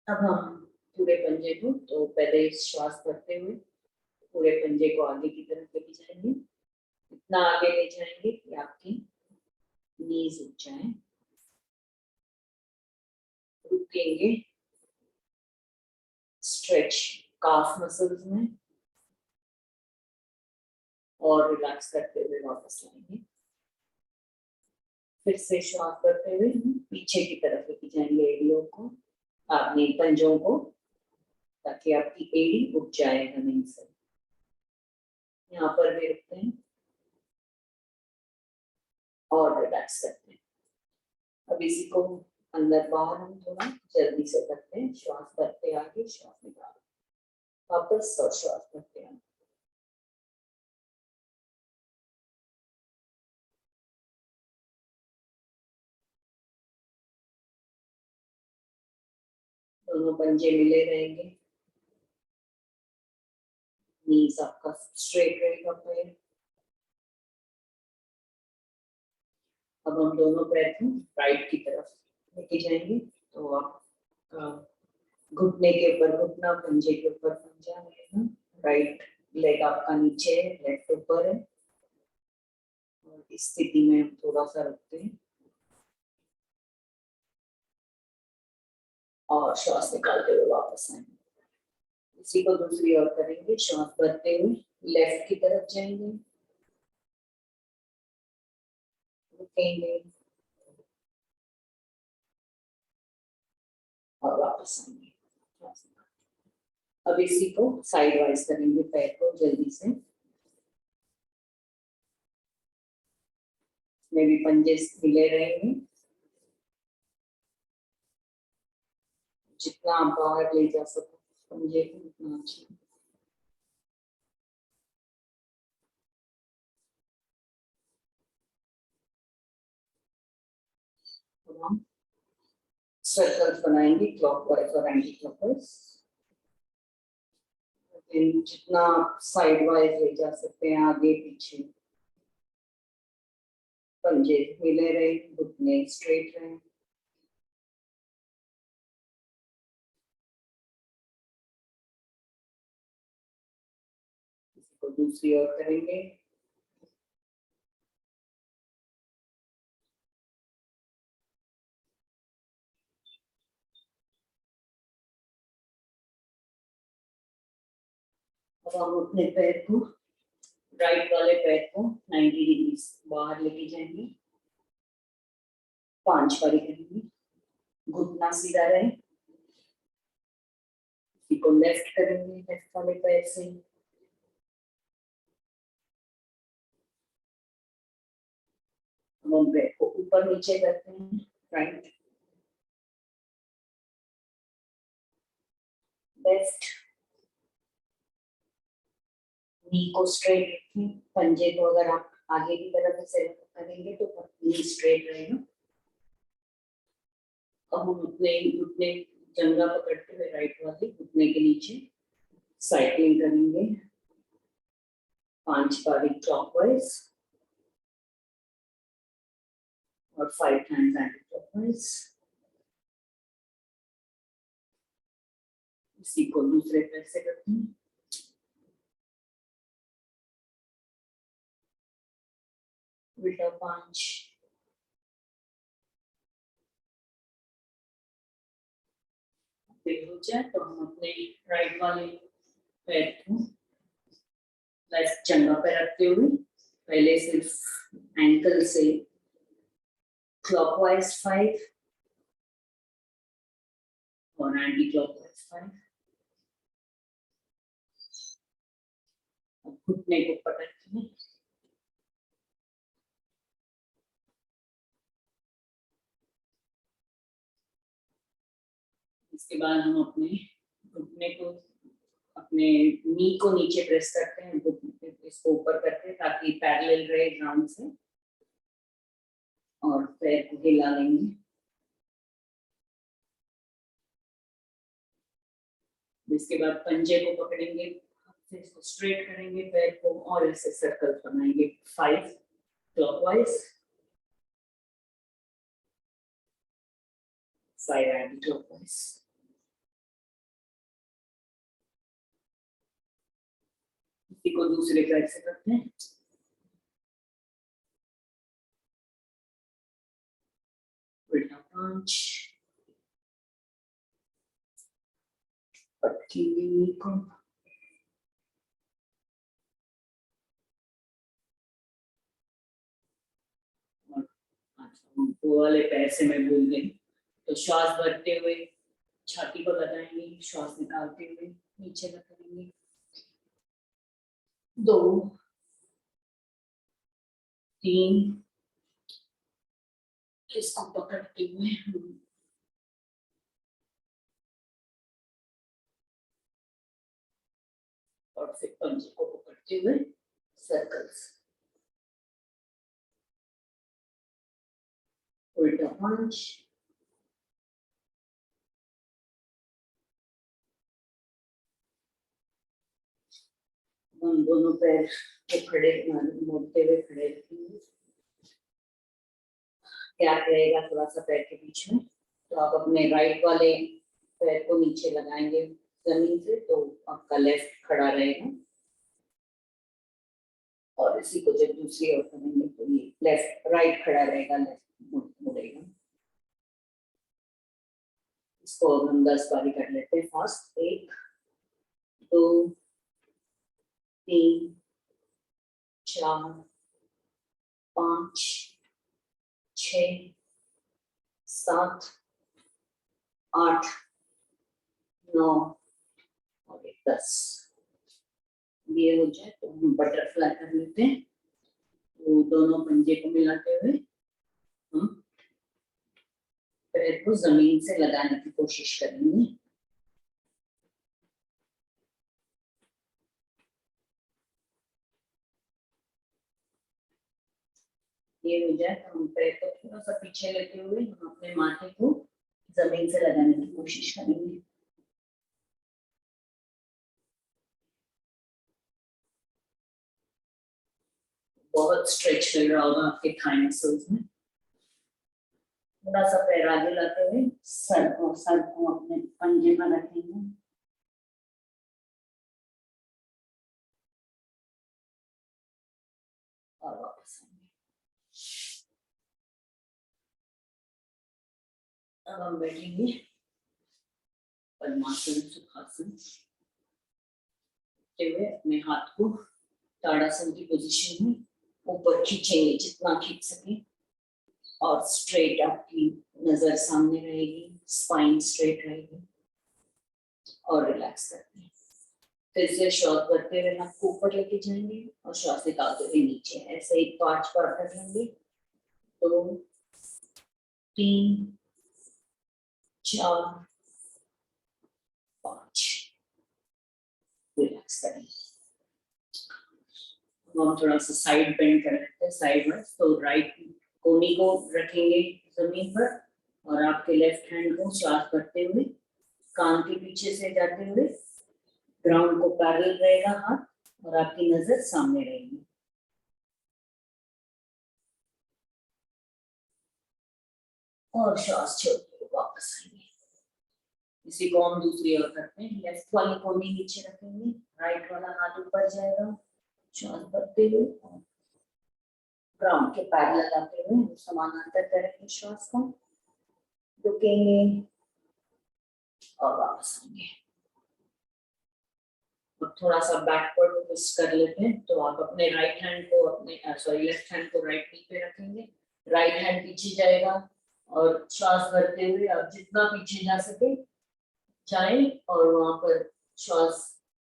अब हम पूरे पंजे को, तो पहले श्वास भरते हुए पूरे पंजे को आगे की तरफ लेके जाएंगे। इतना आगे ले जाएंगे कि आपकी नीज उठ जाए। रुकेंगे, स्ट्रेच काफ मसल्स में, और रिलैक्स करते हुए वापस लाएंगे। फिर से श्वास करते हुए पीछे की तरफ लेके जाएंगे एड़ियों को, अपने पंजों को, ताकि आपकी एड़ी उठ जाए जमीन से। यहाँ पर भी रुकते हैं और रिलैक्स करते हैं। अब इसी को अंदर बाहर हम थोड़ा जल्दी से करते हैं। श्वास करते आगे, श्वास निकाल, वापस और श्वास करते आगे। दोनों पंजे मिले रहेंगे, नीज आपका स्ट्रेट रहेगा पैर। अब हम दोनों पैर को राइट की तरफ लेके जाएंगे, तो आप घुटने के ऊपर घुटना, पंजे के ऊपर पंजा रहेगा। राइट लेग आपका नीचे है, लेफ्ट ऊपर है। और इस स्थिति में हम थोड़ा सा रखते हैं और श्वास निकालते हुए वापस आएंगे। इसी को दूसरी ओर करेंगे। श्वास भरते हुए लेफ्ट की तरफ जाएंगे, रुकेंगे और वापस आएंगे। अब इसी को साइड वाइज करेंगे, पैर को जल्दी से। में भी पंजे मिले रहेंगे। जितना आप बाहर ले जा सको पंजे को, उतना अच्छा। तो हम सर्कल्स बनाएंगे, क्लॉकवाइज और एंटी क्लॉकवाइज। जितना साइड वाइज ले जा सकते हैं, आगे पीछे। पंजे मिले रहे, घुटने स्ट्रेट रहे। इसको दूसरी ओर करेंगे। अब हम अपने पैर को, राइट वाले पैर को 90 डिग्री बाहर लेके जाएंगे। 5 बारी करेंगे। घुटना सीधा रहे। इसी को लेफ्ट करेंगे, लेफ्ट वाले पैर से। हम पैर को ऊपर नीचे करते हैं, राइट लेफ्ट। नी को स्ट्रेट रखें। पंजे को अगर आप आगे की तरफ से करेंगे तो नी स्ट्रेट रहेगा। अब हम घुटने जंगा पकड़ते हुए राइट वाले घुटने के नीचे साइकिलिंग करेंगे। 5 बारी क्लॉकवाइज और 5 टाइम्स एंटी क्लॉकवाइज। इसी को दूसरे पैर से करते हैं। उल्टा 5। हो जाए तो हम अपने राइट वाले पैर को लेफ्ट जंगा पे रखते हुए पहले सिर्फ एंकल से क्लॉकवाइज 5 और एंटी क्लॉकवाइज 5। घुटने को पकड़ते हैं। इसके बाद हम अपने घुटने को, अपने नी को नीचे प्रेस करते हैं, इसको ऊपर करते हैं ताकि पैरेलल रहे ग्राउंड से, और पैर को हिला लेंगे। इसके बाद पंजे को पकड़ेंगे, फिर इसको स्ट्रेट करेंगे पैर को और ऐसे सर्कल बनाएंगे। 5 क्लॉकवाइज, 5 एंटी क्लॉकवाइज। इसी को दूसरे पैर से करते हैं। उल्टा 5 पटकी को वो वाले पैर से मैं भूल गई, तो श्वास भरते हुए छाती को लगाएंगे, श्वास निकालते हुए नीचे लगाएंगे। 2 3 इसको पकड़ते हुए और फिर पंजे को पकड़ते हुए सर्कल्स। उल्टा 5 हम दोनों पैर को खड़े मोड़ते हुए खड़े रखेंगे। गैप रहेगा थोड़ा सा पैर के बीच में, तो आप अपने राइट वाले पैर को नीचे लगाएंगे जमीन से, तो आपका लेफ्ट खड़ा रहेगा। और इसी को जब दूसरी ओर करेंगे तो ये लेफ्ट राइट खड़ा रहेगा, लेफ्ट मुड़ेगा। इसको हम 10 बारी कर लेते हैं फास्ट। 1 2 3 4 5 6 7 8 9 और 10। ये हो जाए तो हम बटरफ्लाई कर लेते हैं। तो दोनों पंजे को मिलाते हुए हम पैर को जमीन से लगाने की कोशिश करेंगे। ये हो जाए तो हम पैर को थोड़ा सा पीछे लेते हुए हम अपने माथे को जमीन से लगाने की कोशिश करेंगे। बहुत स्ट्रेच मिल रहा होगा आपके थाई मसल्स में। थोड़ा सा पैर आगे लाते हुए सर को अपने पंजे में रखेंगे। और वापस अब हम बैठेंगे पद्मासन सुखासन। हुए अपने हाथ को ताड़ासन की पोजीशन में ऊपर खींचेंगे जितना खींच सके, और स्ट्रेट आपकी नजर सामने रहेगी, स्पाइन स्ट्रेट रहेगी, और रिलैक्स करते हैं। फिर से श्वास भरते हुए हाथ को ऊपर लेके जाएंगे और श्वास निकालते हुए नीचे। ऐसे ही 5 बार कर लेंगे। 2 3 4 5 रिलैक्स करेंगे। हम थोड़ा सा साइड बेंड कर लेते हैं, साइड में। तो राइट कोनी को रखेंगे जमीन पर और आपके लेफ्ट हैंड को श्वास भरते हुए कान के पीछे से जाते हुए ग्राउंड को पैरेलल रहेगा हाथ, और आपकी नजर सामने रहेगी। और श्वास छोड़ते हुए वापस आएंगे। इसी को हम दूसरी ओर करते हैं। लेफ्ट वाली कोनी नीचे रखेंगे, राइट वाला हाथ ऊपर जाएगा, श्वास भरते हुए ग्राउंड के पैरेलल आते हुए समानांतर करेंगे श्वास को, रुकेंगे और वापस आएंगे। अब थोड़ा सा बैकवर्ड ट्विस्ट कर लेते हैं। तो आप अपने राइट हैंड को लेफ्ट हैंड को राइट नी पे रखेंगे, राइट हैंड पीछे जाएगा और श्वास भरते हुए आप जितना पीछे जा सके जाए और वहां पर श्वास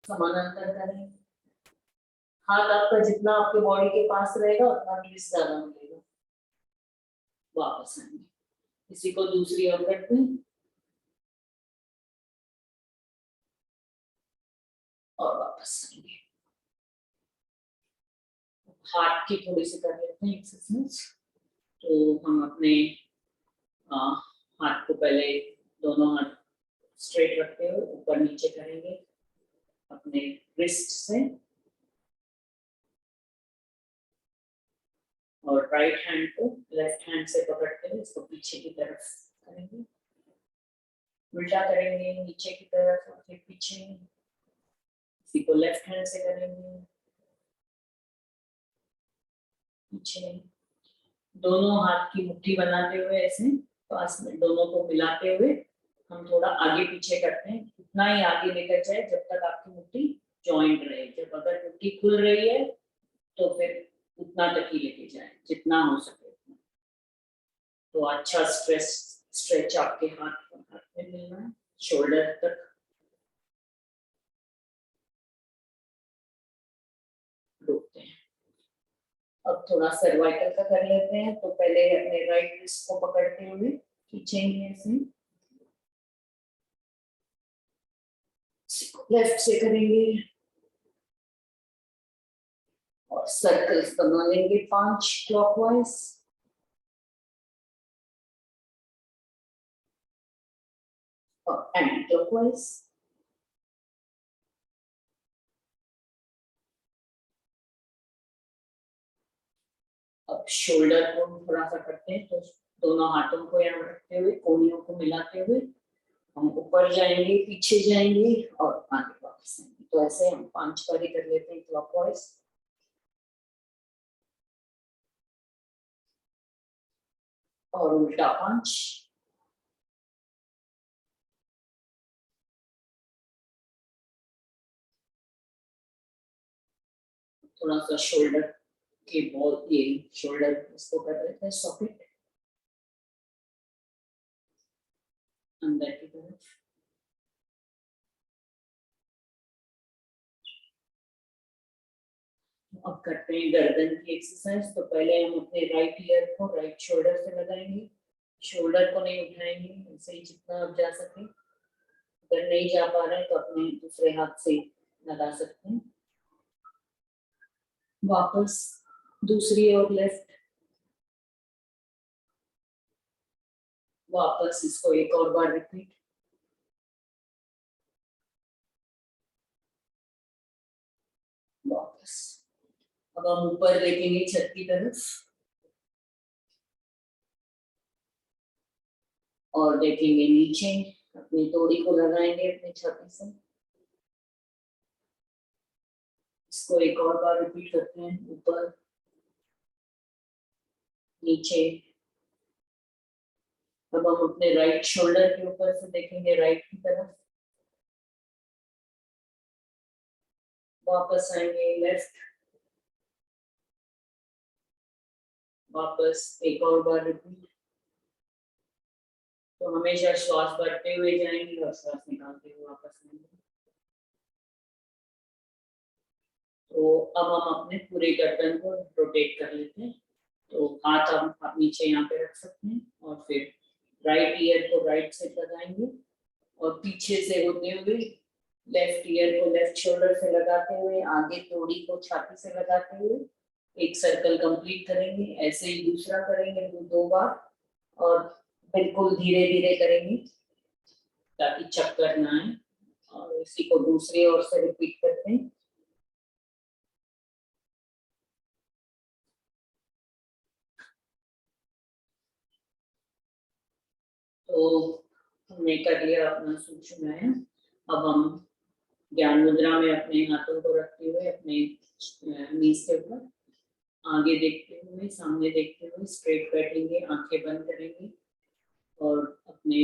समानांतर करें। हाथ आपका जितना आपके बॉडी के पास रहेगा उतना ट्विस्ट ज्यादा मिलेगा। वापस आएंगे। इसी को दूसरी ओर करते हैं और वापस आएंगे। हाथ की थोड़ी सी कर लेते हैं एक्सरसाइज। तो हम अपने हाथ को पहले दोनों हाथ स्ट्रेट रखते हुए ऊपर नीचे करेंगे अपने रिस्ट से, और राइट हैंड को लेफ्ट हैंड से पकड़ते हुए इसको पीछे की तरफ करेंगे। उल्टा करेंगे नीचे की तरफ और फिर पीछे। इसी को लेफ्ट हैंड से करेंगे पीछे, दोनों हाथ की मुट्ठी बनाते हुए ऐसे पास में, दोनों को मिलाते हुए हम थोड़ा आगे पीछे करते हैं। उतना ही आगे लेकर जाए जब तक आपकी मुट्ठी जॉइंट रहे। जब अगर मुट्ठी खुल रही है तो फिर उतना तक ही लेके जाए जितना हो सके उतना। तो अच्छा स्ट्रेच आपके हाथ में मिलना है, शोल्डर तक रोकते हैं। अब थोड़ा सर्वाइकल का कर लेते हैं। तो पहले अपने राइट रिस्ट को पकड़ते हुए खींचेंगे ऐसे, लेफ्ट से करेंगे और सर्कल्स बना लेंगे 5 क्लॉकवाइज और एंटी क्लॉकवाइज। अब शोल्डर को थोड़ा सा करते हैं, तो दोनों हाथों को यहाँ रखते हुए कोहनियों को मिलाते हुए हम ऊपर जाएंगे, पीछे जाएंगे और आगे वापस आएंगे। तो ऐसे हम 5 बारी कर लेते हैं क्लॉकवाइज और उल्टा 5। थोड़ा सा शोल्डर के बॉल, ये शोल्डर इसको कर लेते हैं सॉकेट अंदर की तरफ। अब करते हैं गर्दन की एक्सरसाइज। तो पहले हम अपने राइट ईयर को राइट शोल्डर से लगाएंगे, शोल्डर को नहीं उठाएंगे, ऐसे ही जितना आप जा सके। अगर नहीं जा पा रहे हैं तो अपने दूसरे हाथ से लगा सकते हैं। वापस दूसरी और लेफ्ट, वापस इसको एक और बार रिपीट। वापस। अब हम ऊपर देखेंगे छत की तरफ और देखेंगे नीचे, अपनी तोड़ी को लगाएंगे अपनी छाती से। इसको एक और बार रिपीट करते हैं, ऊपर नीचे। अब हम अपने राइट शोल्डर के ऊपर से देखेंगे राइट की तरफ, वापस आएंगे लेफ्ट, वापस एक और बार रिपीट। तो हमेशा श्वास बढ़ते हुए जाएंगे और श्वास निकालते हुए वापस आएंगे। तो अब हम अपने पूरे गर्दन को रोटेट कर लेते हैं। तो हाथ हम आप नीचे यहाँ पे रख सकते हैं और फिर राइट ईयर को राइट से लगाएंगे और पीछे से होते हुए लेफ्ट ईयर को लेफ्ट शोल्डर से लगाते हुए आगे तोड़ी को छाती से लगाते हुए एक सर्कल कंप्लीट करेंगे। ऐसे ही दूसरा करेंगे 2 बार और बिल्कुल धीरे धीरे करेंगे ताकि चक्कर ना आए। और इसी को दूसरी ओर से रिपीट करते हैं। तो हमने कर लिया अपना सूक्ष्म व्यायाम। अब हम ज्ञान मुद्रा में अपने हाथों को रखते हुए अपने नीज के ऊपर आगे देखते हुए, सामने देखते हुए स्ट्रेट बैठेंगे, आंखें बंद करेंगे और अपने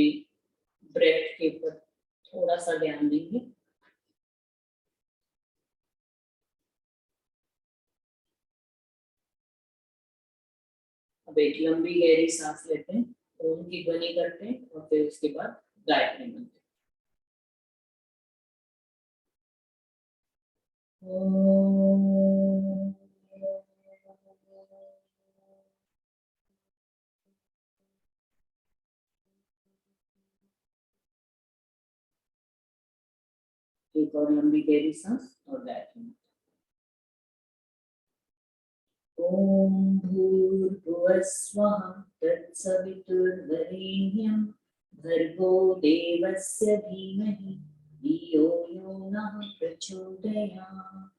ब्रेथ के ऊपर थोड़ा सा ध्यान देंगे। अब एक लंबी गहरी सांस लेते हैं, ओम की ध्वनि करते हैं और फिर उसके बाद गायत्री मंत्र। एक और लंबी गहरी सांस और गायत्री मंत्र। ओम भूर्भुवस्वः तत्सवितुर्वरेण्यं भर्गो देवस्य धीमहि धियो यो नः प्रचोदयात्।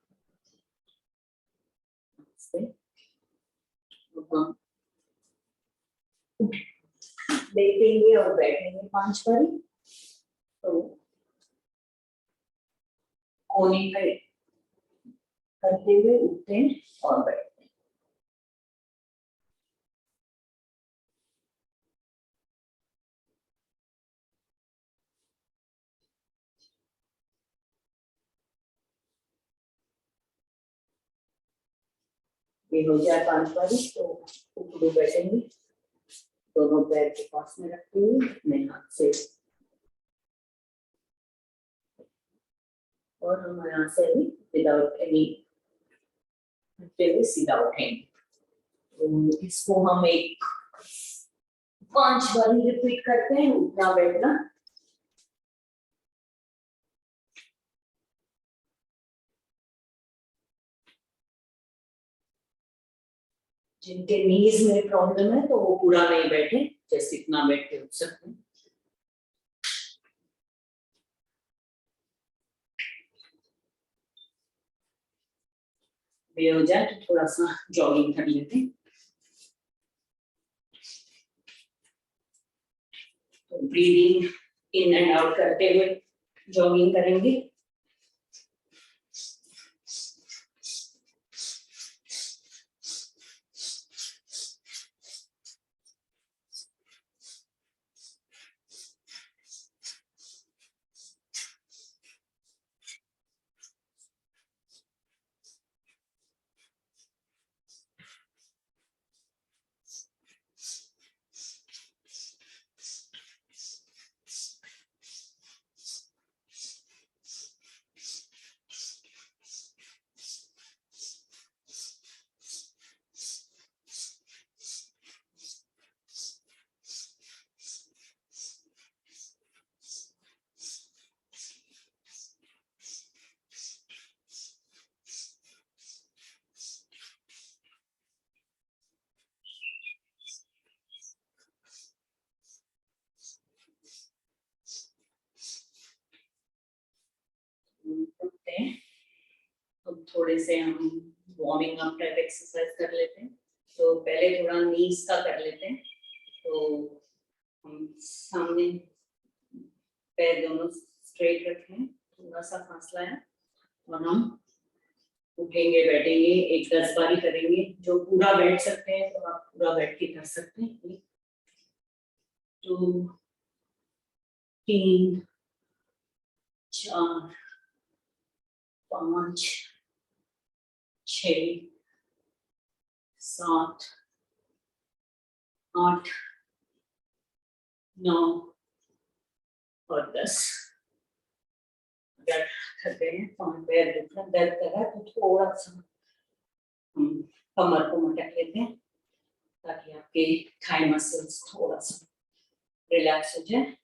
हम लेटेंगे और बैठेंगे 5 बारी। तो कोने पे करते हुए उठते हैं और बैठते हैं। ये हो जाए 5 बारी तो उकड़ू बैठेंगे, दोनों पैर के पास में रखते हुए अपने हाथ से, और हम यहाँ से भी विदाउट एनी सीधा उठेंगे। तो इसको हम एक 5 बारी रिपीट करते हैं, उठना बैठना। जिनके नीज में प्रॉब्लम है तो वो पूरा नहीं बैठे, जैसे इतना बैठ के उठ सकते हैं। ये हो जाए तो थोड़ा सा जॉगिंग कर लेते हैं। तो ब्रीदिंग इन एंड आउट करते हुए जॉगिंग करेंगे। तो थोड़े से हम वार्मिंग अप टाइप एक्सरसाइज कर लेते हैं। तो पहले थोड़ा नीज का कर लेते हैं। तो हम सामने पैर दोनों स्ट्रेट रखें, थोड़ा सा फासला है, और हम उठेंगे बैठेंगे, एक 10 बारी करेंगे। जो पूरा बैठ सकते हैं तो आप पूरा बैठ के कर सकते हैं। 1 2 3 4 5 6 7 8 9 और 10। अगर थकते हैं, पैर दुख रहा, दर्द कर रहा है, तो थोड़ा सा हम कमर को मटक लेते हैं ताकि आपके थाई मसल्स थोड़ा सा रिलैक्स हो जाए।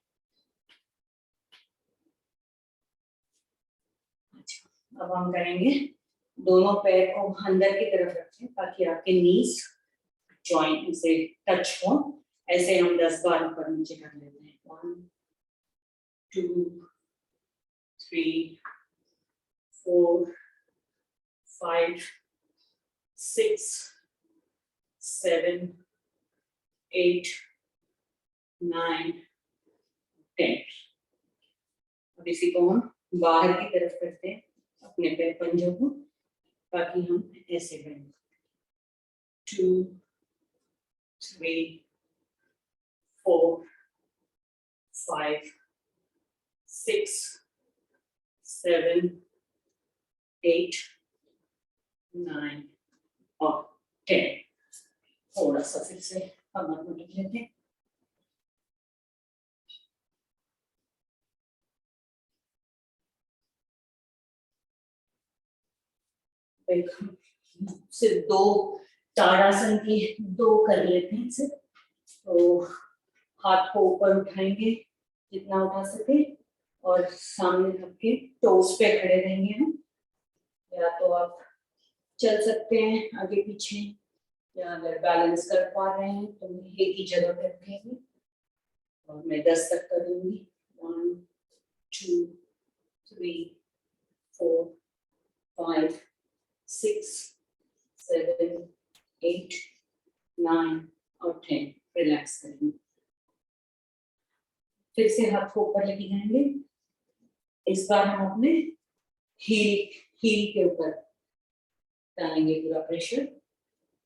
अच्छा, अब हम करेंगे, दोनों पैर को अंदर की तरफ रखें ताकि आपके नीज जॉइंट से टच हो। ऐसे हम 10 बार ऊपर नीचे कर लेते हैं। 1 2 3 4 5 6 7 8 9 10। अब इसी को हम बाहर की तरफ करते हैं, अपने पैर पंजों को, ताकि हम ऐसे बने। 2 3 4 5 6 7 8 9 और 10। थोड़ा सा फिर से कमर को लिख लेते हैं। सिर्फ 2 ताड़ासन की 2 कर लेते हैं सिर्फ। तो हाथ को ऊपर उठाएंगे जितना उठा सके, और सामने रख के टोस पे खड़े रहेंगे हम। या तो आप चल सकते हैं आगे पीछे, या अगर बैलेंस कर पा रहे हैं तो एक ही जगह पे रखेंगे। और मैं 10 तक करूंगी। 1 2 3 4 5 6 7 8 9 और 10। रिलैक्स करेंगे। फिर से हाथ को ऊपर लेके जाएंगे। इस बार हम अपने हील के ऊपर डालेंगे पूरा प्रेशर।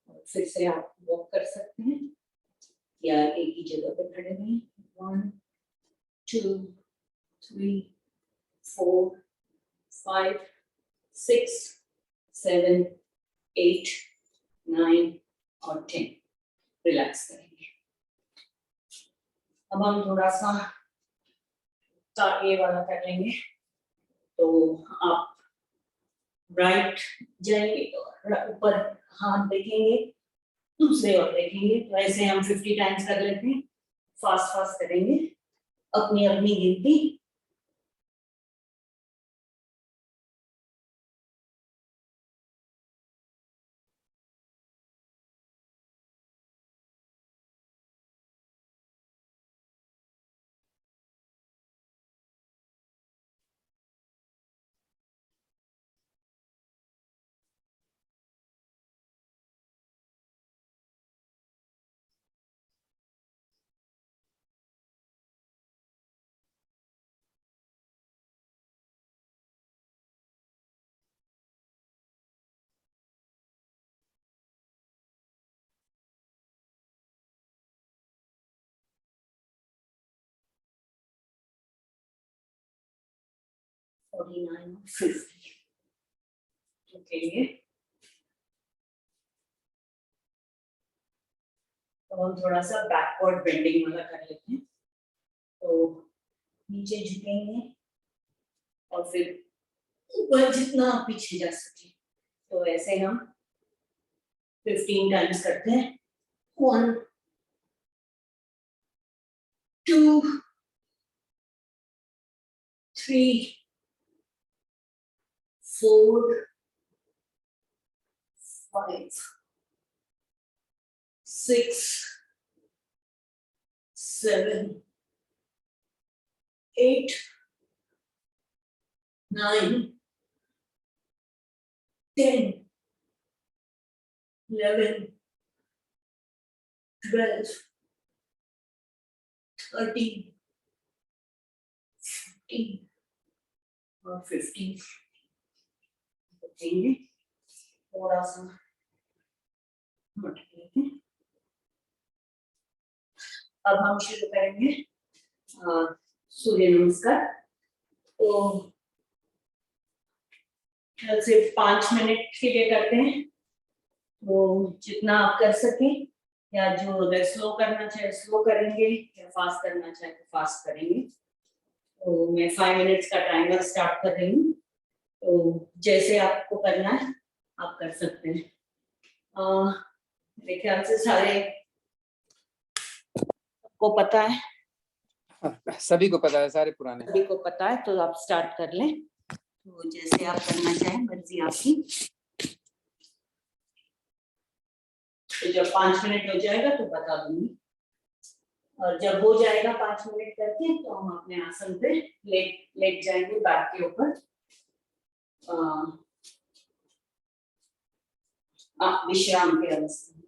और फिर से आप वॉक कर सकते हैं या एक ही जगह पर खड़े रहें। 1 2 3 4 5 6 7 8 9 और 10 रिलैक्स करेंगे। अब हम थोड़ा सा ये वाला कर लेंगे। तो आप राइट जाएंगे तो ऊपर हाथ देखेंगे, दूसरे और देखेंगे। तो ऐसे हम 50 टाइम्स कर लेते हैं। फास्ट फास्ट करेंगे अपनी अपनी गिनती। Okay, तो हम थोड़ा सा बैकवर्ड बेंडिंग वाला कर लेते हैं। तो नीचे झुकेंगे और फिर ऊपर जितना पीछे जा सके। तो ऐसे हम 15 टाइम्स करते हैं। 1 2 3 4 5 6 7 8 9 10 11 12 13 14 और 15 बचेंगे। थोड़ा सा अब हम शुरू करेंगे सूर्य नमस्कार। तो सिर्फ 5 मिनट के लिए करते हैं। तो जितना आप कर सके, या जो अगर स्लो करना चाहे स्लो करेंगे, या फास्ट करना चाहे तो फास्ट करेंगे। तो मैं 5 मिनट्स का टाइमर स्टार्ट कर रही हूँ। तो जैसे आपको करना है आप कर सकते हैं। मेरे ख्याल से सारे को पता है, सभी को पता है, सारे पुराने सभी को पता है। तो आप स्टार्ट कर लें। तो जैसे आप करना चाहें, मर्जी आपकी। तो जब 5 मिनट हो जाएगा तो बता दूंगी, और जब हो जाएगा 5 मिनट करके तो हम अपने आसन पे लेट जाएंगे बैक के ऊपर। विश्राम के अवस्था में।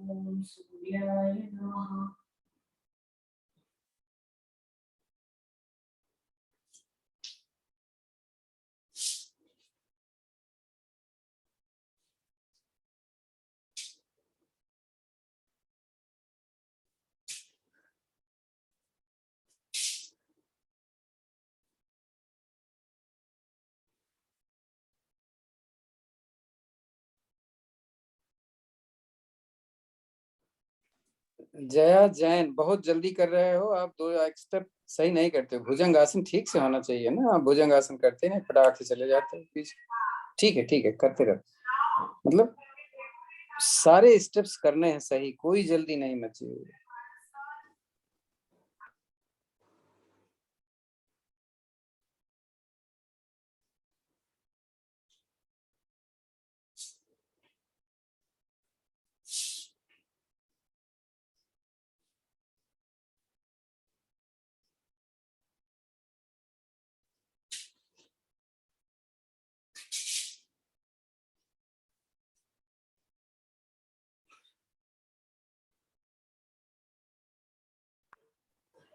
ओम सूर्याय नमः। जया जैन, बहुत जल्दी कर रहे हो आप। 2 स्टेप सही नहीं करते हो। भुजंग आसन ठीक से होना चाहिए ना। आप भुजंग आसन करते हैं, फटाक से चले जाते हैं पीछे। ठीक है करते रहो। मतलब सारे स्टेप्स करने हैं सही, कोई जल्दी नहीं मची हुई।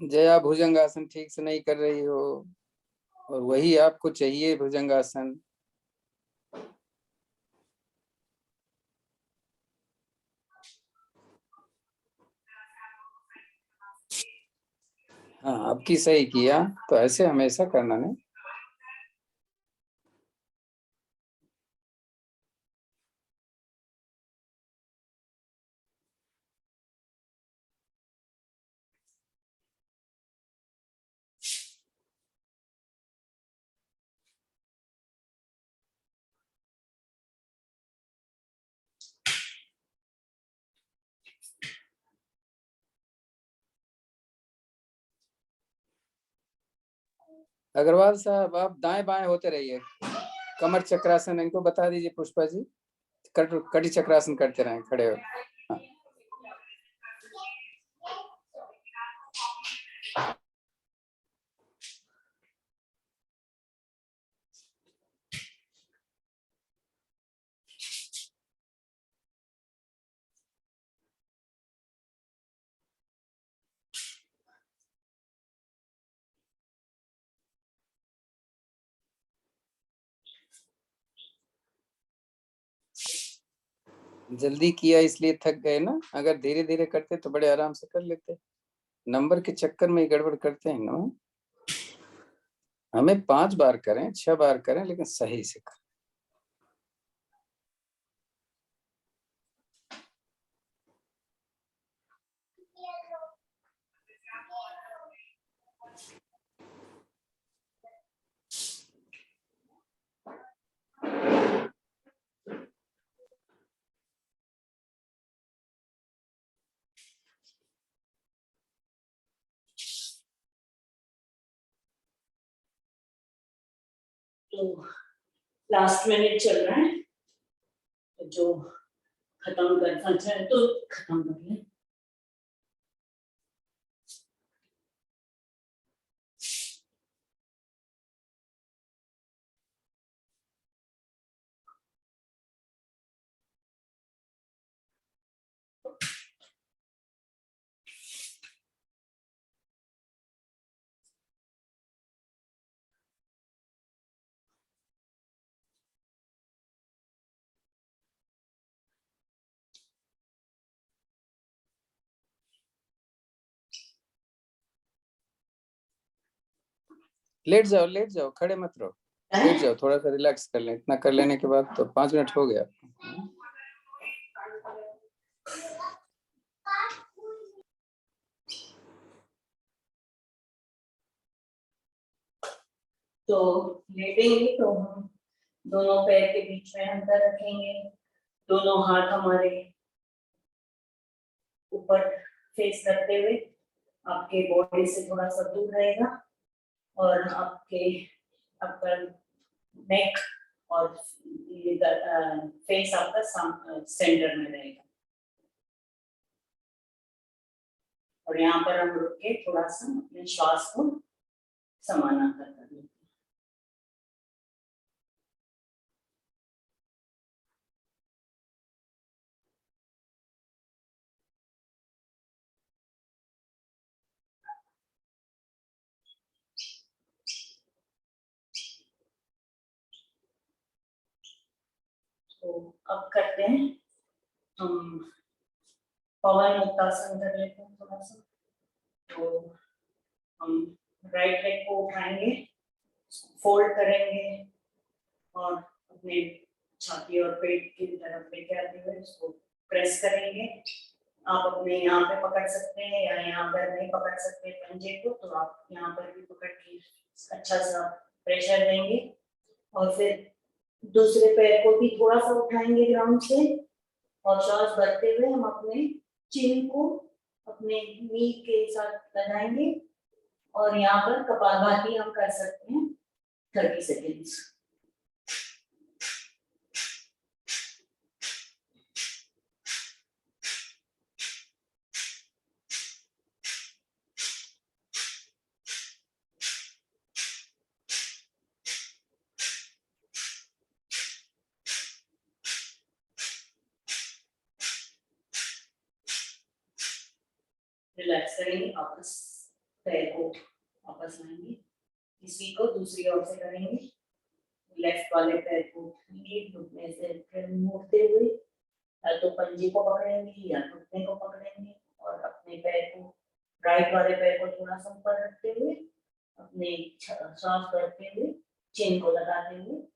जया भुजंग आसन ठीक से नहीं कर रही हो, और वही आपको चाहिए भुजंग आसन। हाँ, अब की सही किया। तो ऐसे हमेशा करना नहीं। अग्रवाल साहब आप दाएं बाएं होते रहिए। कमर चक्रासन इनको बता दीजिए पुष्पा जी। कटी चक्रासन करते रहें खड़े हो। हाँ। जल्दी किया इसलिए थक गए ना, अगर धीरे धीरे करते तो बड़े आराम से कर लेते। नंबर के चक्कर में ही गड़बड़ करते हैं ना। हमें 5 बार करें 6 बार करें लेकिन सही से करें। तो लास्ट मिनट चल रहा है, तो जो खत्म करना चाहे तो खत्म कर ले। लेट जाओ खड़े मत रहो। लेट जाओ, थोड़ा सा रिलैक्स कर लें। इतना कर लेने के बाद तो 5 मिनट हो गया। तो लेटेंगे तो हम दोनों पैर के बीच में अंतर रखेंगे, दोनों हाथ हमारे ऊपर फेस करते हुए, आपके बॉडी से थोड़ा सा दूर रहेगा और आपके अपर नेक और फेस आपका सेंटर में रहेगा। और यहाँ पर हम रुक के थोड़ा सा अपने श्वास को समानांतर कर लेते हैं। तो अब करते हैं हम पवन मुक्तासन कर लेते हैं थोड़ा सा। तो हम राइट लेग को उठाएंगे, फोल्ड करेंगे और अपने छाती और पेट की तरफ लेके आते हुए उसको प्रेस करेंगे। आप अपने यहाँ पे पकड़ सकते हैं या यहाँ पर नहीं पकड़ सकते पंजे को, तो आप यहाँ पर भी पकड़ के अच्छा सा प्रेशर देंगे। और फिर दूसरे पैर को भी थोड़ा सा उठाएंगे ग्राउंड से और श्वास भरते हुए हम अपने चिन को अपने नी के साथ लगाएंगे और यहाँ पर कपालभाति हम कर सकते हैं 30 सेकेंड्स। रिलैक्स करेंगे, वापस पैर को वापस लाएंगे, इसी को दूसरी ओर से करेंगे। लेफ्ट वाले पैर को उठाएंगे, घुटने से मोड़ते हुए या तो पंजे को पकड़ेंगे या घुटने को पकड़ेंगे और अपने पैर को राइट वाले पैर को थोड़ा सा ऊपर रखते हुए अपने श्वास करते हुए चेन को लगाते हुए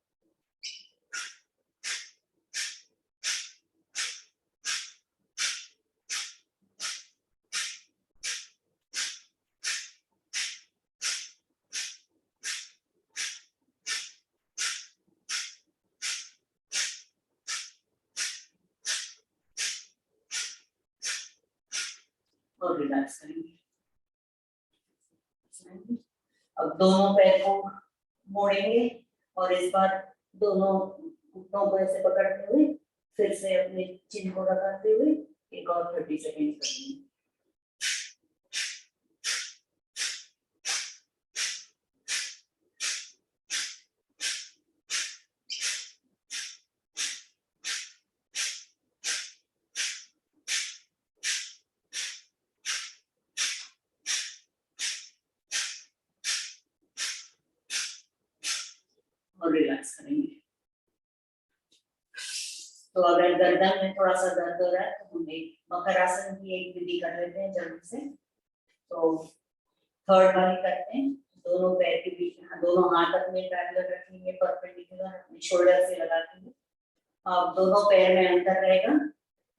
और रिलैक्स करेंगे। अब अब दोनों पैर को मोड़ेंगे और इस बार दोनों घुटनों को ऐसे पकड़ते हुए फिर से अपने चिन को लगाते हुए एक और 30 सेकेंड करेंगे। और रिलैक्स करेंगे। तो अगर गर्दन में थोड़ा सा दर्द हो रहा है तो हम एक मकर आसन की एक विधि कर लेते हैं जल्दी से। तो थर्ड वाली करते हैं, दोनों पैर के बीच में दोनों हाथ अपने पैरेलल रखेंगे, परपेंडिकुलर अपने शोल्डर से लगाते हैं। अब दोनों पैर में अंतर रहेगा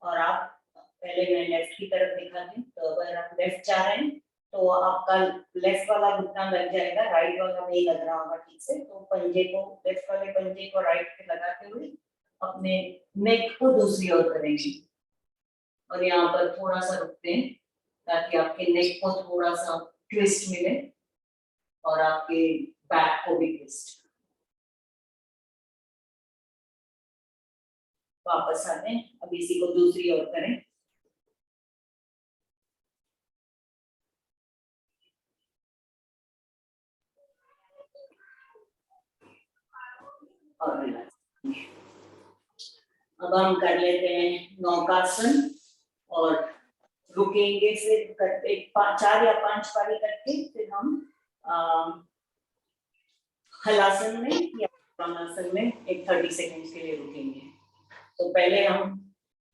और आप पहले मैं लेफ्ट की तरफ दिखाती हूँ। तो अगर आप लेफ्ट जा रहे हैं तो आपका लेफ्ट वाला घुटना लग जाएगा, राइट वाला नहीं लग रहा होगा ठीक से। तो पंजे को लेफ्ट वाले पंजे को राइट पे लगाते हुए अपने नेक को दूसरी ओर करेंगे और यहाँ पर थोड़ा सा रुकते हैं ताकि आपके नेक को थोड़ा सा ट्विस्ट मिले और आपके बैक को भी ट्विस्ट। वापस आते हैं, अब इसी को दूसरी ओर करें। और अब हम कर लेते हैं नौकासन और रुकेंगे, फिर करते 4 या 5 पारी करके फिर हम हलासन में या आसन में एक 30 सेकेंड के लिए रुकेंगे। तो पहले हम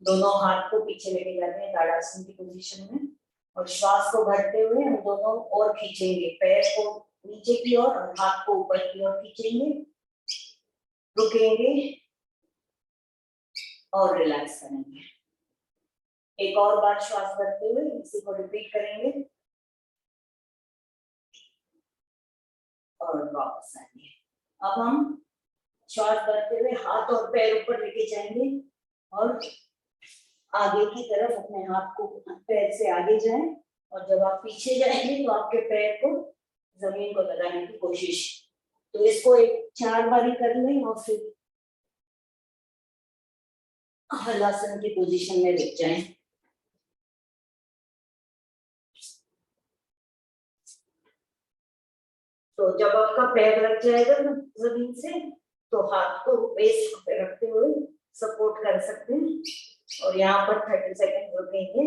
दोनों हाथ को पीछे लेके जाते हैं ताड़ासन की पोजीशन में और श्वास को भरते हुए हम दोनों और खींचेंगे, पैर को नीचे की ओर और हाथ को ऊपर की ओर खींचेंगे, रुकेंगे और रिलैक्स करेंगे। एक और बार श्वास भरते हुए इसी को रिपीट करेंगे और वापस आएंगे। अब हम श्वास भरते हुए हाथ और पैर ऊपर लेके जाएंगे और आगे की तरफ अपने हाथ को पैर से आगे जाएं और जब आप पीछे जाएंगे तो आपके पैर को जमीन को लगाने की कोशिश। तो इसको एक 4 बारी कर लें और फिर हलासन की पोजीशन में रुक जाएं। तो जब आपका पैर लग जाएगा जमीन से तो हाथ को वेस्ट पे रखते हुए सपोर्ट कर सकते हैं और यहाँ पर 30 सेकेंड रुकेंगे।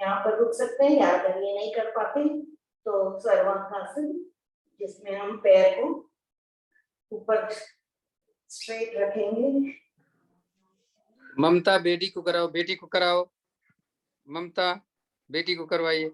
यहाँ पर रुक सकते हैं या अगर ये नहीं कर पाते तो सर्वांगासन, जिसमें हम पैर को ऊपर स्ट्रेट रखेंगे। ममता बेटी को कराओ, बेटी को कराओ, ममता बेटी को करवाइए।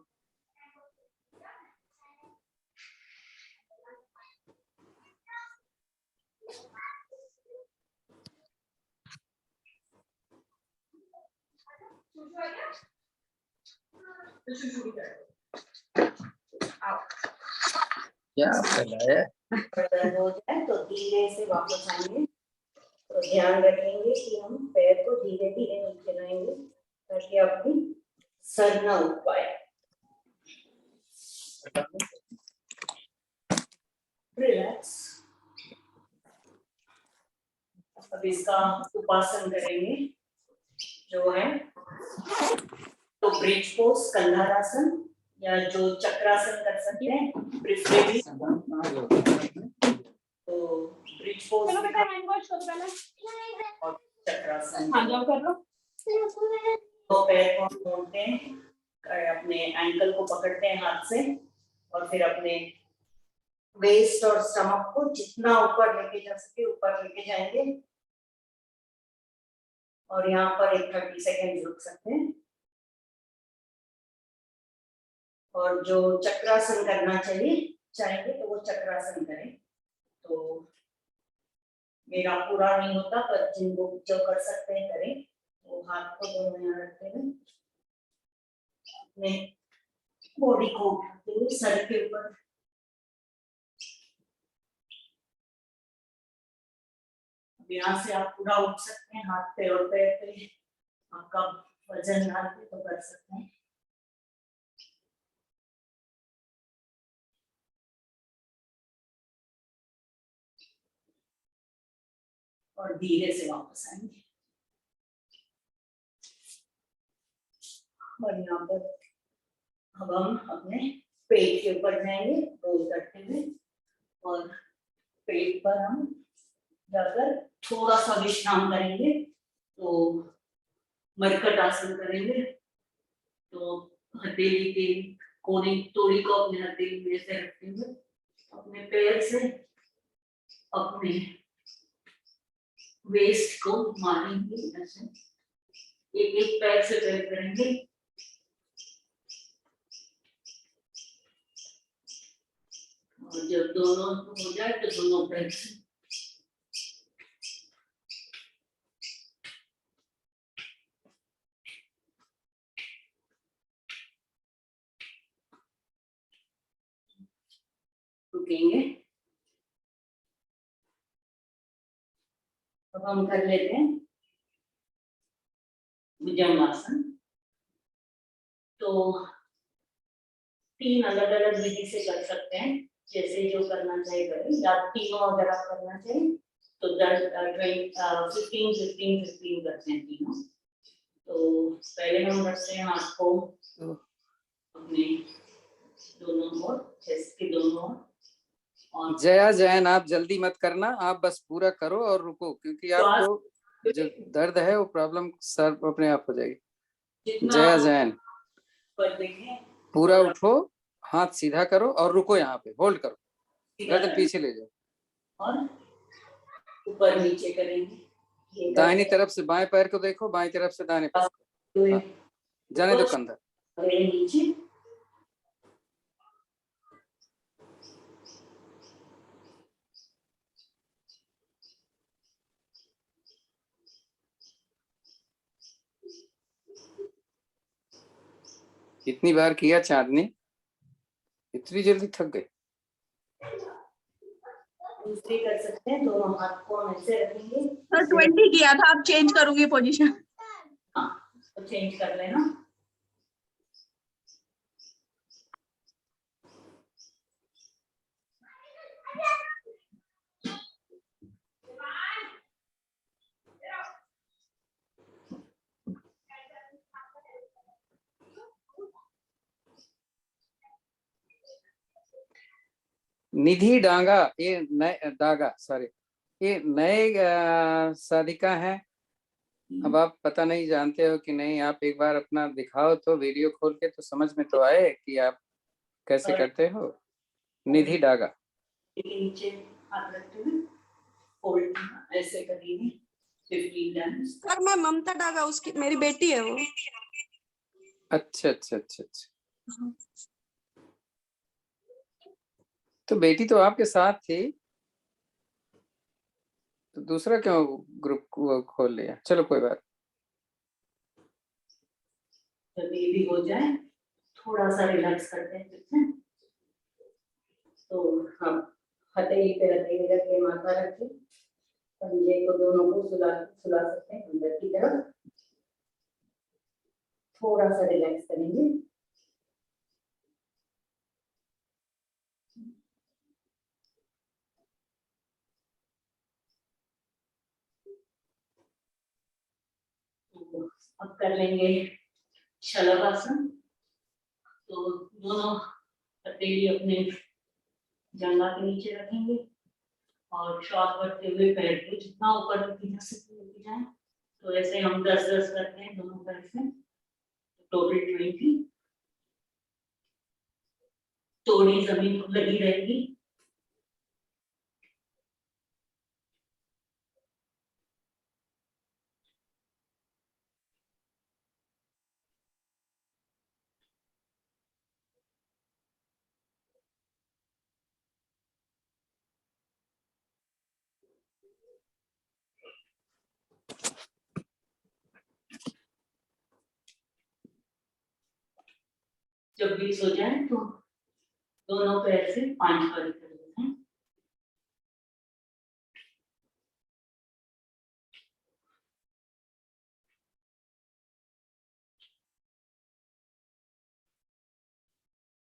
क्या फैलाया हो जाए तो धीरे से वापस आएंगे। तो ध्यान रखेंगे कि हम पैर को धीरे धीरे नीचे लाएंगे ताकि आपकी सर ना उठ पाए। रिलैक्स। अब इसका उपासन करेंगे जो है तो ब्रिज पोज, कंधारासन या जो चक्रासन कर सकते हैं प्रिफरेबली। तो ब्रिज पोज और चक्रासन कर लो। तो पैर को मोड़ते हैं, अपने एंकल को पकड़ते हैं हाथ से और फिर अपने वेस्ट और स्टमक को जितना ऊपर लेके जा सके ऊपर लेके जाएंगे और यहाँ पर एक 30 सेकेंड रुक सकते हैं। और जो चक्रासन करना चाहेंगे तो वो चक्रासन करें। तो मेरा पूरा नहीं होता पर जिनको जो कर सकते हैं करें। तो हाथ को दोनों यहाँ रखते हुए अपने बॉडी को उठाते हुए सर के ऊपर यहाँ से आप पूरा उठ सकते हैं, हाथ पे और पैर पे आपका वजन डाल के तो कर सकते हैं। और धीरे से वापस आएंगे। और यहाँ पर अब हम अपने पेट के ऊपर जाएंगे रोल करते हुए, और पेट पर हम जाकर थोड़ा सा विश्राम करेंगे। तो मरकट आसन करेंगे। तो हथेली के कोने तोड़ी को अपने हथेली में से रखते हुए अपने पैर से अपने वेस्ट को मारेंगे। ऐसे एक एक पैर से पैर करेंगे। और जब दोनों हो जाए तो दोनों पैर से रुकेंगे। अब हम कर लेते हैं भुजंगासन। तो 3 अलग अलग विधि से कर सकते हैं, जैसे जो करना चाहिए करें, या तीनों अगर आप करना चाहिए तो 15-15-15 करते हैं तीनों। तो पहले हम रखते हैं हाथ को अपने दोनों ओर, चेस्ट के दोनों ओर। जया जैन, आप जल्दी मत करना, आप बस पूरा करो और रुको, क्योंकि आपको जो दर्द है वो प्रॉब्लम सर अपने आप हो जाएगी। जया जैन, पूरा उठो, हाथ सीधा करो और रुको, यहाँ पे होल्ड करो, गर्दन पीछे ले जाओ और ऊपर नीचे करेंगे। दाहिनी तरफ से बाएं पैर को देखो, बाएं तरफ से दाहिने पैर को। हाँ, जाने दो कंधा। नीचे इतनी बार किया चांदनी, इतनी जल्दी थक गई। दूसरी कर सकते हैं, दोनों हाथ को हम ऐसे रखेंगे। सर 20 किया था, आप चेंज करूंगी पोजीशन। हाँ, तो चेंज कर लेना। निधि डांगा, ये नए डागा, सॉरी, ये नए साधिका है। अब आप पता नहीं जानते हो कि नहीं, आप एक बार अपना दिखाओ तो वीडियो खोल के, तो समझ में तो आए कि आप कैसे करते हो। निधि डागा, नीचे हाथ रखते हुए फोल्ड ऐसे करेंगे 15 टाइम्स। सर मैं ममता डागा, उसकी मेरी बेटी है वो। अच्छा अच्छा अच्छा अच्छा। तो बेटी तो आपके साथ थी, तो दूसरा क्यों ग्रुप खोल लिया? चलो कोई बात। जब ये भी हो जाए थोड़ा सा रिलैक्स करते हैं फिर से। तो हम हथेली पे हथेली रख के माथा रखें, पंजे को दोनों को सुला सुला सकते हैं अंदर की तरफ। थोड़ा सा रिलैक्स करेंगे। तो अब कर लेंगे शलभासन। तो दोनों हथेली अपने जंघा के नीचे रखेंगे और श्वास भरते हुए पैर को जितना ऊपर लेके जा सकते लेके जाए। तो ऐसे हम 10-10 करते हैं दोनों पैर से, टोटल 20। तोड़ी जमीन को लगी रहेगी। जब 20 हो जाए तो दोनों पैर से 5 बार कर लेते हैं।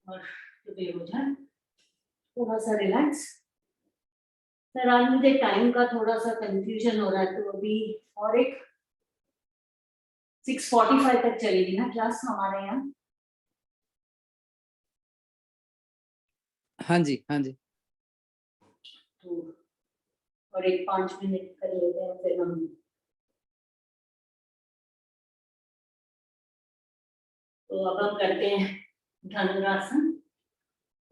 और जब ये हो जाए थोड़ा सा रिलैक्स सर आज मुझे टाइम का थोड़ा सा कंफ्यूजन हो रहा है, तो अभी और एक 6:45 तक चलेगी ना क्लास हमारे यहाँ? हाँ जी, हाँ जी। तो और एक 5 मिनट कर लेते हैं फिर हम। तो अब हम करते हैं धनुरासन।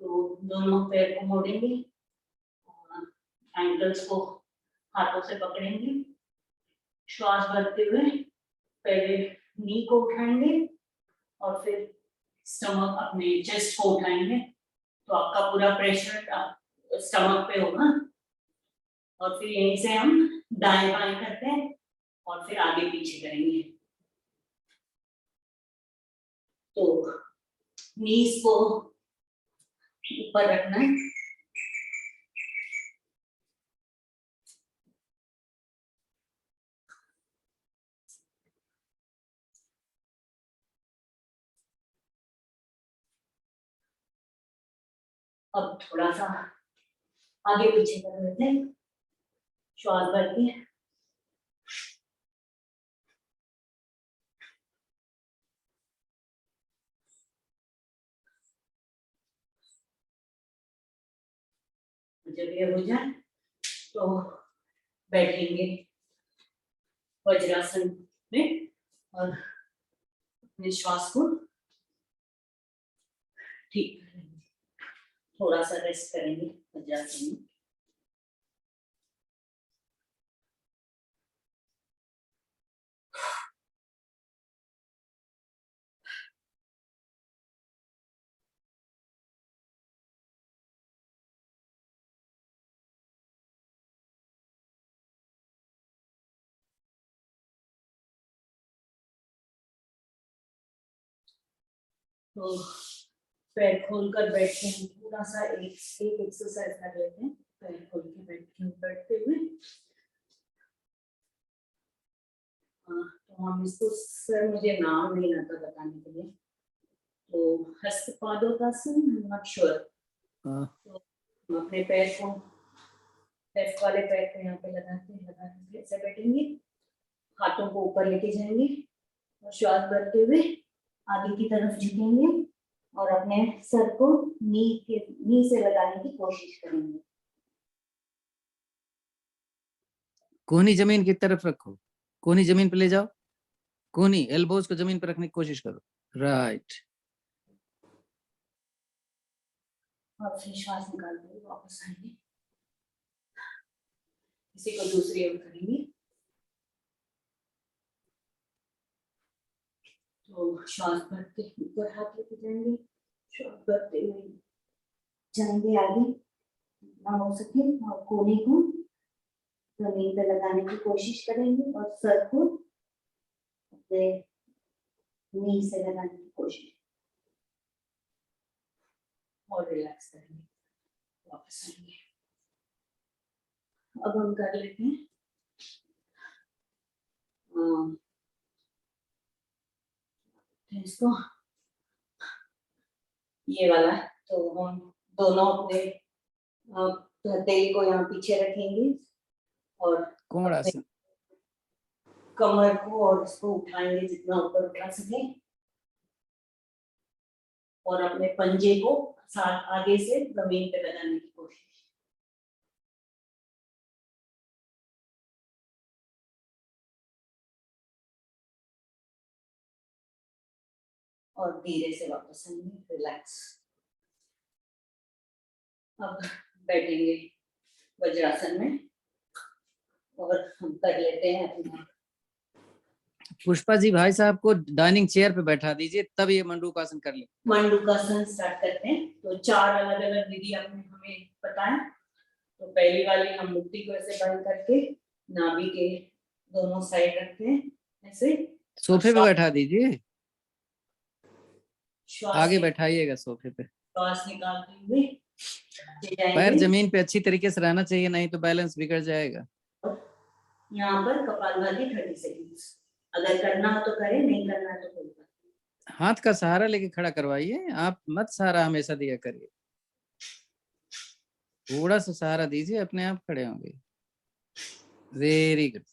तो दोनों पैर को मोड़ेंगे, एंकल्स को हाथों से पकड़ेंगे, श्वास भरते हुए पहले नी को उठाएंगे और फिर स्टमक अपने चेस्ट को उठाएंगे। तो आपका पूरा प्रेशर स्टमक पे होगा और फिर यहीं से हम दाएं बाएं करते हैं और फिर आगे पीछे करेंगे। तो नीज को ऊपर रखना है, अब थोड़ा सा आगे पीछे कर लेते हैं, श्वास भरती है। जब ये हो जाए तो बैठेंगे वज्रासन में और अपने श्वास को ठीक करेंगे, थोड़ा सा रेस्ट करेंगे वज्रासन में। तो पैर खोलकर बैठते हैं, थोड़ा सा एक एक्सरसाइज कर लेते हैं। पैर खोल के बैठते हुए तो हम इसको, सर मुझे नाम नहीं आता बताने के लिए, तो हस्तपादोतासन, आई एम नॉट श्योर। तो हम अपने पैर को, लेफ्ट वाले पैर को यहाँ पे लगा के ऐसे बैठेंगे, हाथों को ऊपर लेके जाएंगे और श्वास भरते हुए आगे की तरफ झुकेंगे और अपने सर को नी से लगाने की कोशिश करेंगे। कोहनी जमीन की तरफ रखो, कोहनी जमीन पे ले जाओ, कोहनी एल्बोज को जमीन पर रखने की कोशिश करो। राइट। और फिर श्वास निकालते हुए वापस आएंगे। इसी को दूसरी ओर करेंगे। तो श्वास भरते ऊपर हाथ लेके जाएंगे, श्वास भरते हुए जाएंगे आगे ना हो सके, और कोहनी को जमीन पे लगाने की कोशिश करेंगे और सर को अपने नी से लगाने की कोशिश और रिलैक्स करेंगे, वापस आएंगे। अब हम कर लेते हैं इसको, ये वाला। तो हम दोनों अपने हथेली को यहाँ पीछे रखेंगे और कोमलासन। कमर को और इसको उठाएंगे जितना ऊपर उठा सके, और अपने पंजे को साथ आगे से जमीन पे लगाने की कोशिश। और धीरे से वापस आएंगे, रिलैक्स। अब बैठेंगे वज्रासन में और हम कर लेते हैं अपना। पुष्पा जी भाई साहब को डाइनिंग चेयर पे बैठा दीजिए, तब ये मंडूकासन कर ले। मंडूकासन स्टार्ट करते हैं। तो 4 अलग अलग विधि आपने हमें बताया। तो पहली वाली, हम मुट्ठी को ऐसे बंद करके नाभि के दोनों साइड रखते हैं ऐसे। सोफे पे बैठा दीजिए, श्वास आगे बैठाइएगा सोफे पे। श्वास निकालते हुए पैर जमीन पे अच्छी तरीके से रहना चाहिए, नहीं तो बैलेंस बिगड़ जाएगा। यहाँ पर कपालभाति 30 सेकंड्स। अगर करना हो तो करें, नहीं करना तो कोई बात नहीं। हाथ का सहारा लेके खड़ा करवाइए, आप मत सहारा हमेशा दिया करिए। थोड़ा सा सहारा दीजिए, अपने आप खड़े होंगे। Very good.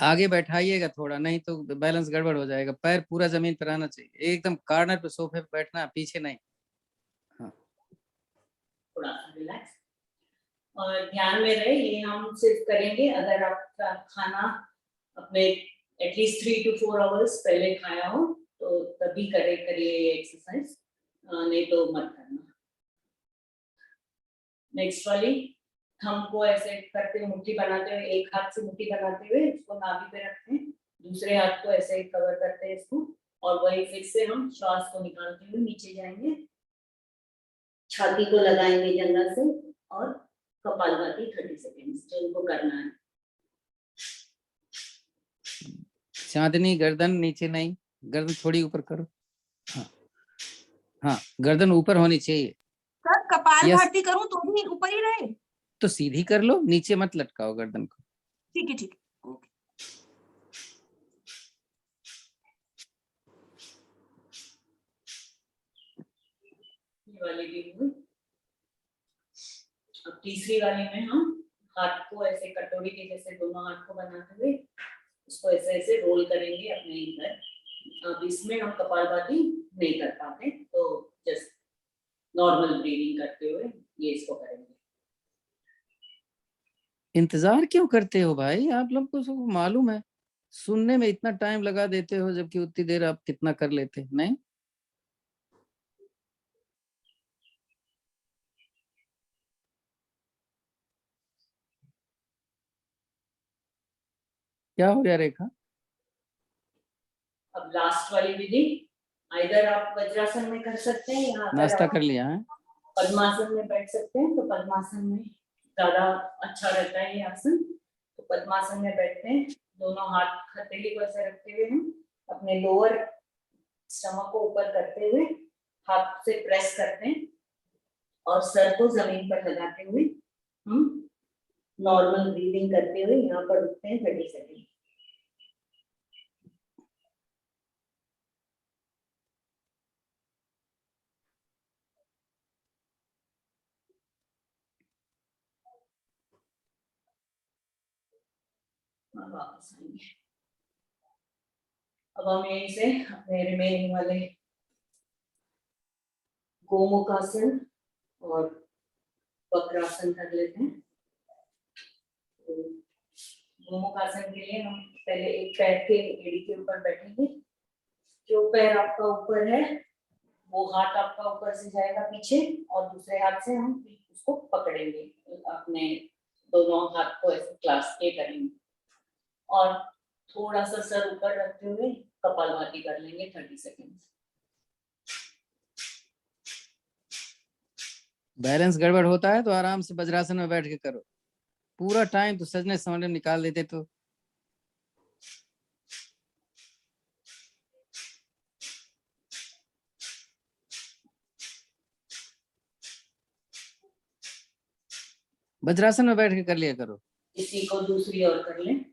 आगे बैठाइएगा थोड़ा, नहीं तो बैलेंस गड़बड़ हो जाएगा। पैर पूरा जमीन पर आना चाहिए, एकदम कॉर्नर पे सोफे पे बैठना, पीछे नहीं। हाँ, थोड़ा सा रिलैक्स और ध्यान में रहे, ये हम सिर्फ करेंगे अगर आपका खाना अपने एटलीस्ट 3 to 4 hours पहले खाया हो तो तभी करिए ये एक्सरसाइज, नहीं तो मत करना। नेक्स्ट वाली, थंब को ऐसे करते हुए मुट्ठी बनाते हुए, एक हाथ से मुट्ठी बनाते हुए उसको नाभि पे रखते हैं, दूसरे हाथ को ऐसे कवर करते हैं इसको, और वही फिर से हम श्वास को निकालते हुए नीचे जाएंगे, छाती को लगाएंगे जंघा से, और कपालभाति 30 सेकेंड्स जो उनको करना है। चांदनी गर्दन नीचे नहीं, गर्दन थोड़ी ऊपर करो। हाँ हाँ, गर्दन ऊपर होनी चाहिए। सर कपाल यस, भाती करूं तो भी ऊपर ही रहे? तो सीधी कर लो, नीचे मत लटकाओ गर्दन को। ठीक है, ठीक है, ओके। ये वाली भी हुई। अब तीसरी वाली में हम हाथ को ऐसे कटोरी के जैसे दोनों हाथ को बनाते हुए उसको ऐसे ऐसे रोल करेंगे अपने इधर। अब इसमें हम कपालभाति नहीं कर पाते तो जस्ट नॉर्मल ब्रीदिंग करते हुए ये इसको करेंगे। इंतजार क्यों करते हो भाई, आप लोग को सब मालूम है, सुनने में इतना टाइम लगा देते हो जबकि उतनी देर आप कितना कर लेते नहीं। क्या हो गया रेखा? अब लास्ट वाली विधि, इधर आप वज्रासन में कर सकते हैं या अगर नाश्ता आप कर लिया है? पद्मासन में बैठ सकते हैं तो पद्मासन में ज्यादा अच्छा रहता है ये आसन। तो पद्मासन में बैठते हैं, दोनों हाथ हथेली को ऐसे रखते हुए हम अपने लोअर स्टमक को ऊपर करते हुए हाथ से प्रेस करते हैं और सर को जमीन पर लगाते हुए हम नॉर्मल ब्रीदिंग करते हुए यहाँ पर रुकते हैं 30 सेकेंड। वापस आएंगे। अब हम यहीं से अपने रिमेनिंग वाले गोमुखासन और वक्रासन कर लेते हैं। तो गोमुखासन के लिए हम पहले एक पैर के एड़ी के ऊपर बैठेंगे, जो पैर आपका ऊपर है वो हाथ आपका ऊपर से जाएगा पीछे और दूसरे हाथ से हम उसको पकड़ेंगे, अपने दोनों हाथ को ऐसे क्लास के करेंगे और थोड़ा सा सर ऊपर रखते हुए कपालभाति कर लेंगे 30 सेकेंड। बैलेंस गड़बड़ होता है तो आराम से वज्रासन में बैठ के करो, पूरा टाइम तो सजने संवरने में निकाल देते तो। वज्रासन में बैठ के कर लिया करो। इसी को दूसरी ओर कर लें।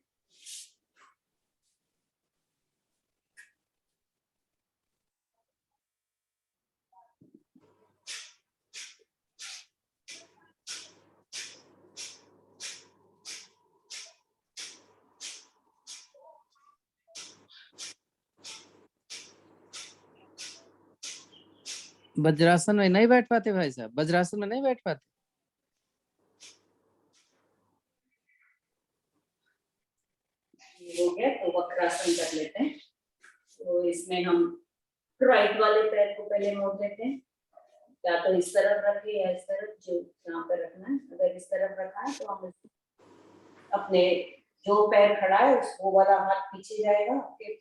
वज्रासन में नहीं बैठ पाते भाई साहब, वज्रासन में नहीं बैठ पाते? ये हो गया तो वक्रासन कर लेते हैं। तो इसमें हम राइट वाले पैर को पहले मोड़ देते हैं, या तो इस तरफ रखे या इस तरफ, जो यहाँ पर रखना है। अगर इस तरफ रखा है तो हम अपने जो पैर खड़ा है वो वाला हाथ पीछे जाएगा आपके,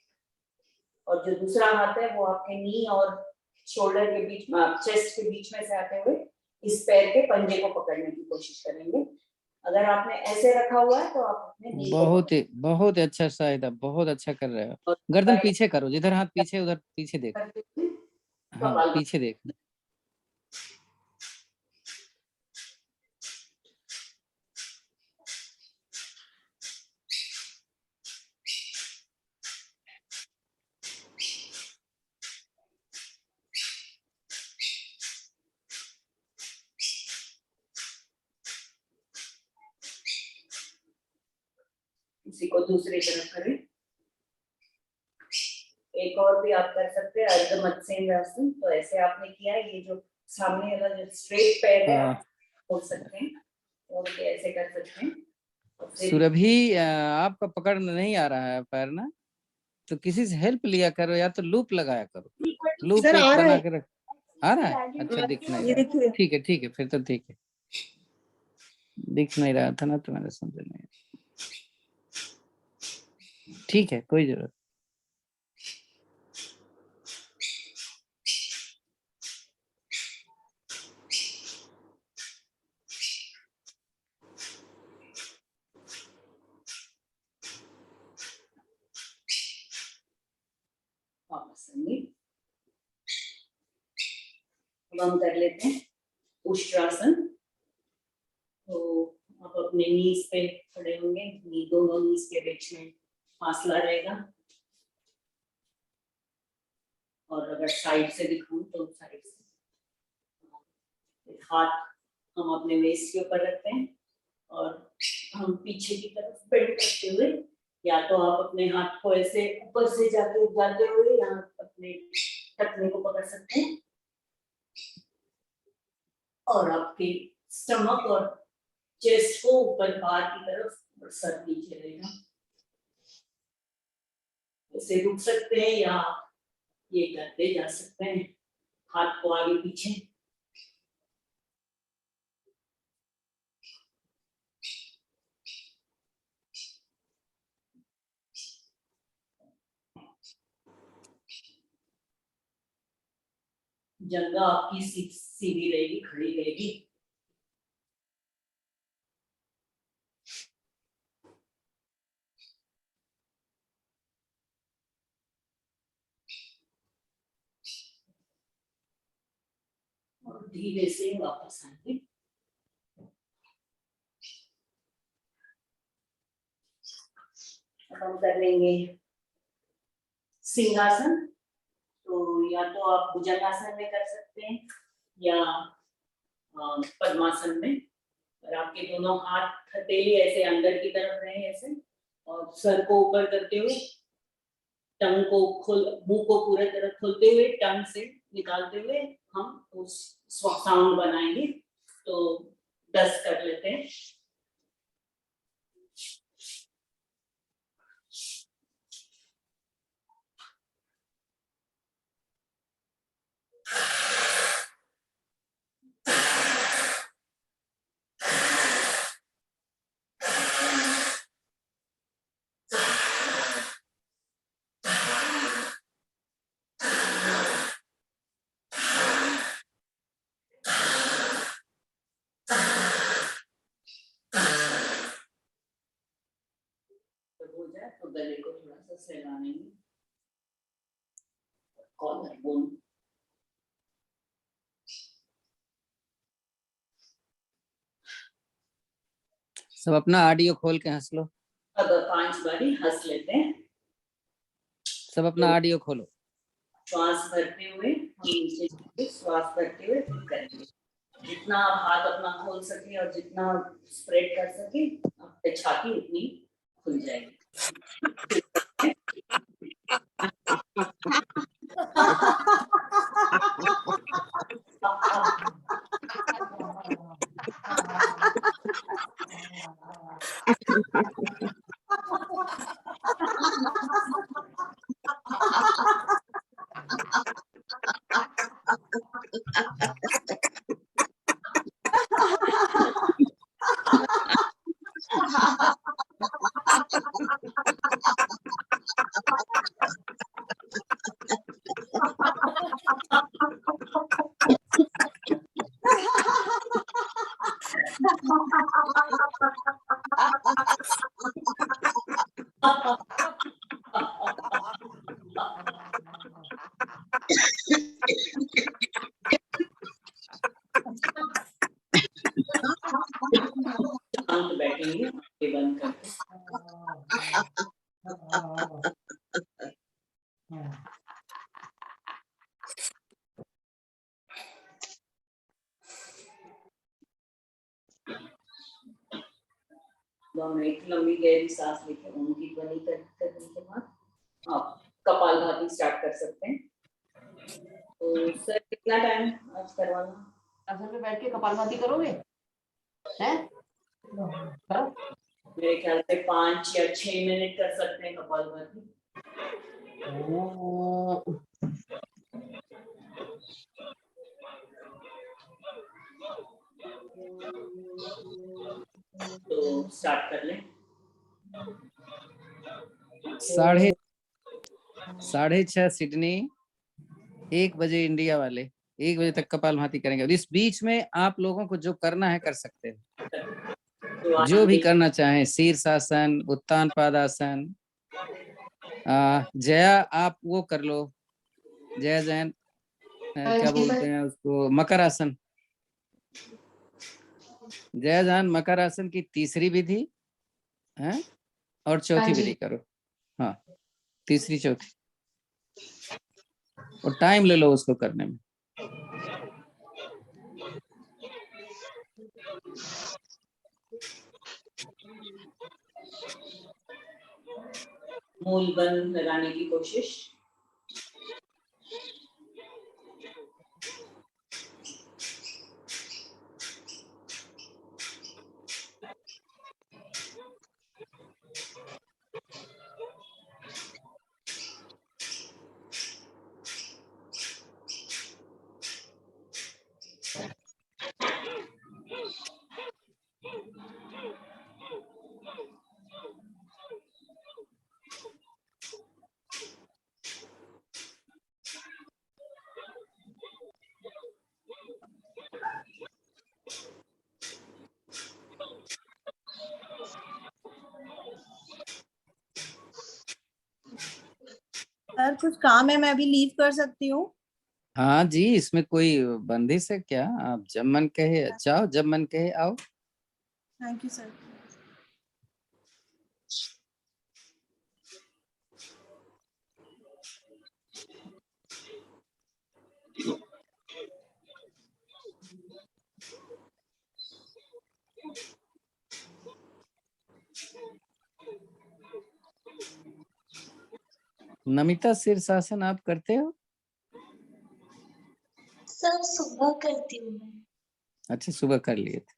और जो दूसरा हाथ है वो आपके नी और शोल्डर के बीच में, चेस्ट के बीच में से आते हुए इस पैर के पंजे को पकड़ने की कोशिश करेंगे। अगर आपने ऐसे रखा हुआ है तो आप अपने नी को बहुत ही अच्छा शायद, आप बहुत अच्छा कर रहे हो। और गर्दन पीछे करो, जिधर हाथ पीछे उधर पीछे देख। करते हुए हाँ, कपाल पीछे देख। उसी को दूसरी तरफ करें। एक और भी आप कर सकते हैं अर्ध मत्स्येंद्रासन। तो ऐसे आपने किया है, ये जो सामने वाला जो स्ट्रेट पैर है आप खोल सकते हैं और ऐसे कर सकते हैं। और फिर सुरभि आपका पकड़ में नहीं आ रहा है पैर ना, तो किसी से हेल्प लिया करो या तो लूप लगाया करो। लूप सर, एक आ रहा बना है। के रख। आ रहा है? अच्छा, दिख नहीं ये रहा। देखिए। ठीक है फिर तो ठीक है। दिख नहीं रहा था ना तो मैंने समझा नहीं। ठीक है, कोई जरूरत। वापस आएंगे। अब हम कर लेते हैं उष्ट्रासन। तो आप अपने नीज पे खड़े होंगे, दोनों नीज के बीच में फासला रहेगा। और अगर साइड से दिखाऊं तो साइड से हाथ हम अपने वेस्ट के ऊपर रखते हैं और हम पीछे की तरफ बेंड करते हुए, या तो आप अपने हाथ को ऐसे ऊपर से जाते हुए या अपने टखने को पकड़ सकते हैं और आपके स्टमक और चेस्ट को ऊपर बाहर की तरफ और सर नीचे रहेगा। ऐसे रुक सकते हैं या ये करते जा सकते हैं, हाथ को आगे पीछे। जंगा आपकी सीधी रहेगी, खड़ी रहेगी। और धीरे से वापस आएंगे। अब हम कर लेंगे सिंहासन। तो या तो आप भुजंगासन में कर सकते हैं या पद्मासन में। और आपके दोनों हाथ हथेली ऐसे अंदर की तरफ रहे ऐसे, और सर को ऊपर करते हुए, टंग को मुंह को पूरी तरह खोलते हुए, टंग से निकालते हुए हम उस साउंड बनाएंगे। तो 10 कर लेते हैं। हो जाए तो गले को थोड़ा सा सहला लेंगे, कॉलर बोन। सब अपना ऑडियो खोल के हंस लो। अब 5 बारी हंस लेते हैं। सब अपना ऑडियो खोलो। श्वास भरते हुए हम नीचे जाएंगे, श्वास भरते हुए फिर करेंगे। जितना आप हाथ अपना खोल सके और जितना स्प्रेड कर सके, आपकी छाती उतनी खुल जाएगी। हम एक लंबी गहरी सांस लेके ओम की ध्वनि करने के बाद आप कपालभाति स्टार्ट कर सकते हैं। तो सर कितना टाइम आज करवाना? आसन में बैठ के कपालभाति करोगे हैं? करो। मेरे ख्याल से 5 या 6 मिनट कर सकते हैं कपालभाति। तो स्टार्ट कर लें। 6:30 सिडनी, 1 बजे इंडिया वाले, 1 बजे तक कपालभाति करेंगे। और इस बीच में आप लोगों को जो करना है कर सकते हैं, तो जो भी करना चाहें, शीर्षासन, उत्तान पादासन। जया आप वो कर लो, जया जैन क्या बोलते हैं उसको, मकर आसन। जया जान मकर आसन की तीसरी विधि है और चौथी विधि करो। हाँ, तीसरी चौथी, और टाइम ले लो उसको करने में। मूल बंद लगाने की कोशिश। सर कुछ काम है, मैं अभी लीव कर सकती हूँ? हाँ जी, इसमें कोई बंदिश है क्या? आप जब मन कहे जाओ, जब मन कहे आओ। Thank you sir. नमिता शीर्षासन आप करते हो? सर सुबह करती हूँ मैं। अच्छा, सुबह कर लिए थे।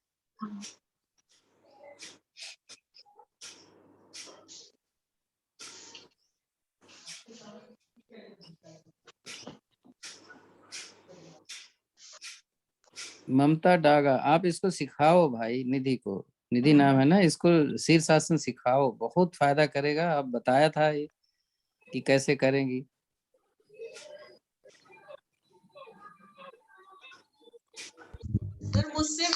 ममता डागा, आप इसको सिखाओ भाई, निधि को, निधि नाम है ना, इसको शीर्षासन सिखाओ, बहुत फायदा करेगा। आप बताया था ये कि कैसे करेंगी। सर मुझसे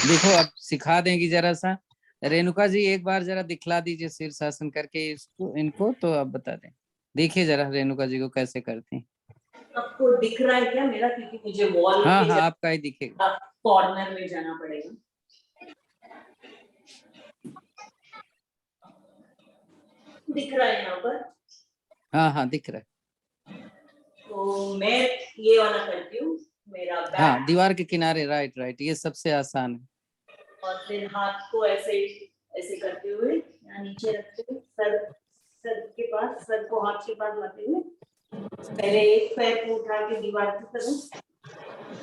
देखो अब सिखा देंगी जरा सा। रेणुका जी एक बार जरा दिखला दीजिए शीर्षासन करके इसको, इनको, तो आप बता दें। देखिए जरा रेणुका जी को कैसे करती हैं। आपको दिख रहा है क्या मेरा? क्योंकि मुझे वॉल हाँ पे हाँ, आपका ही दिखेगा। कॉर्नर में जाना पड़ेगा। दिख रहा है यहाँ पर? हाँ हाँ, दिख रहा है। तो मैं ये वाला करती हूँ, मेरा बैक। हाँ, दीवार के किनारे, राइट राइट, ये सबसे आसान है। और फिर हाथ को ऐसे ऐसे करते हुए यहाँ नीचे रखते हुए सर सर के पास, सर को हाथ के पास लाते हुए पहले एक पैर को उठा के दीवार की तरफ,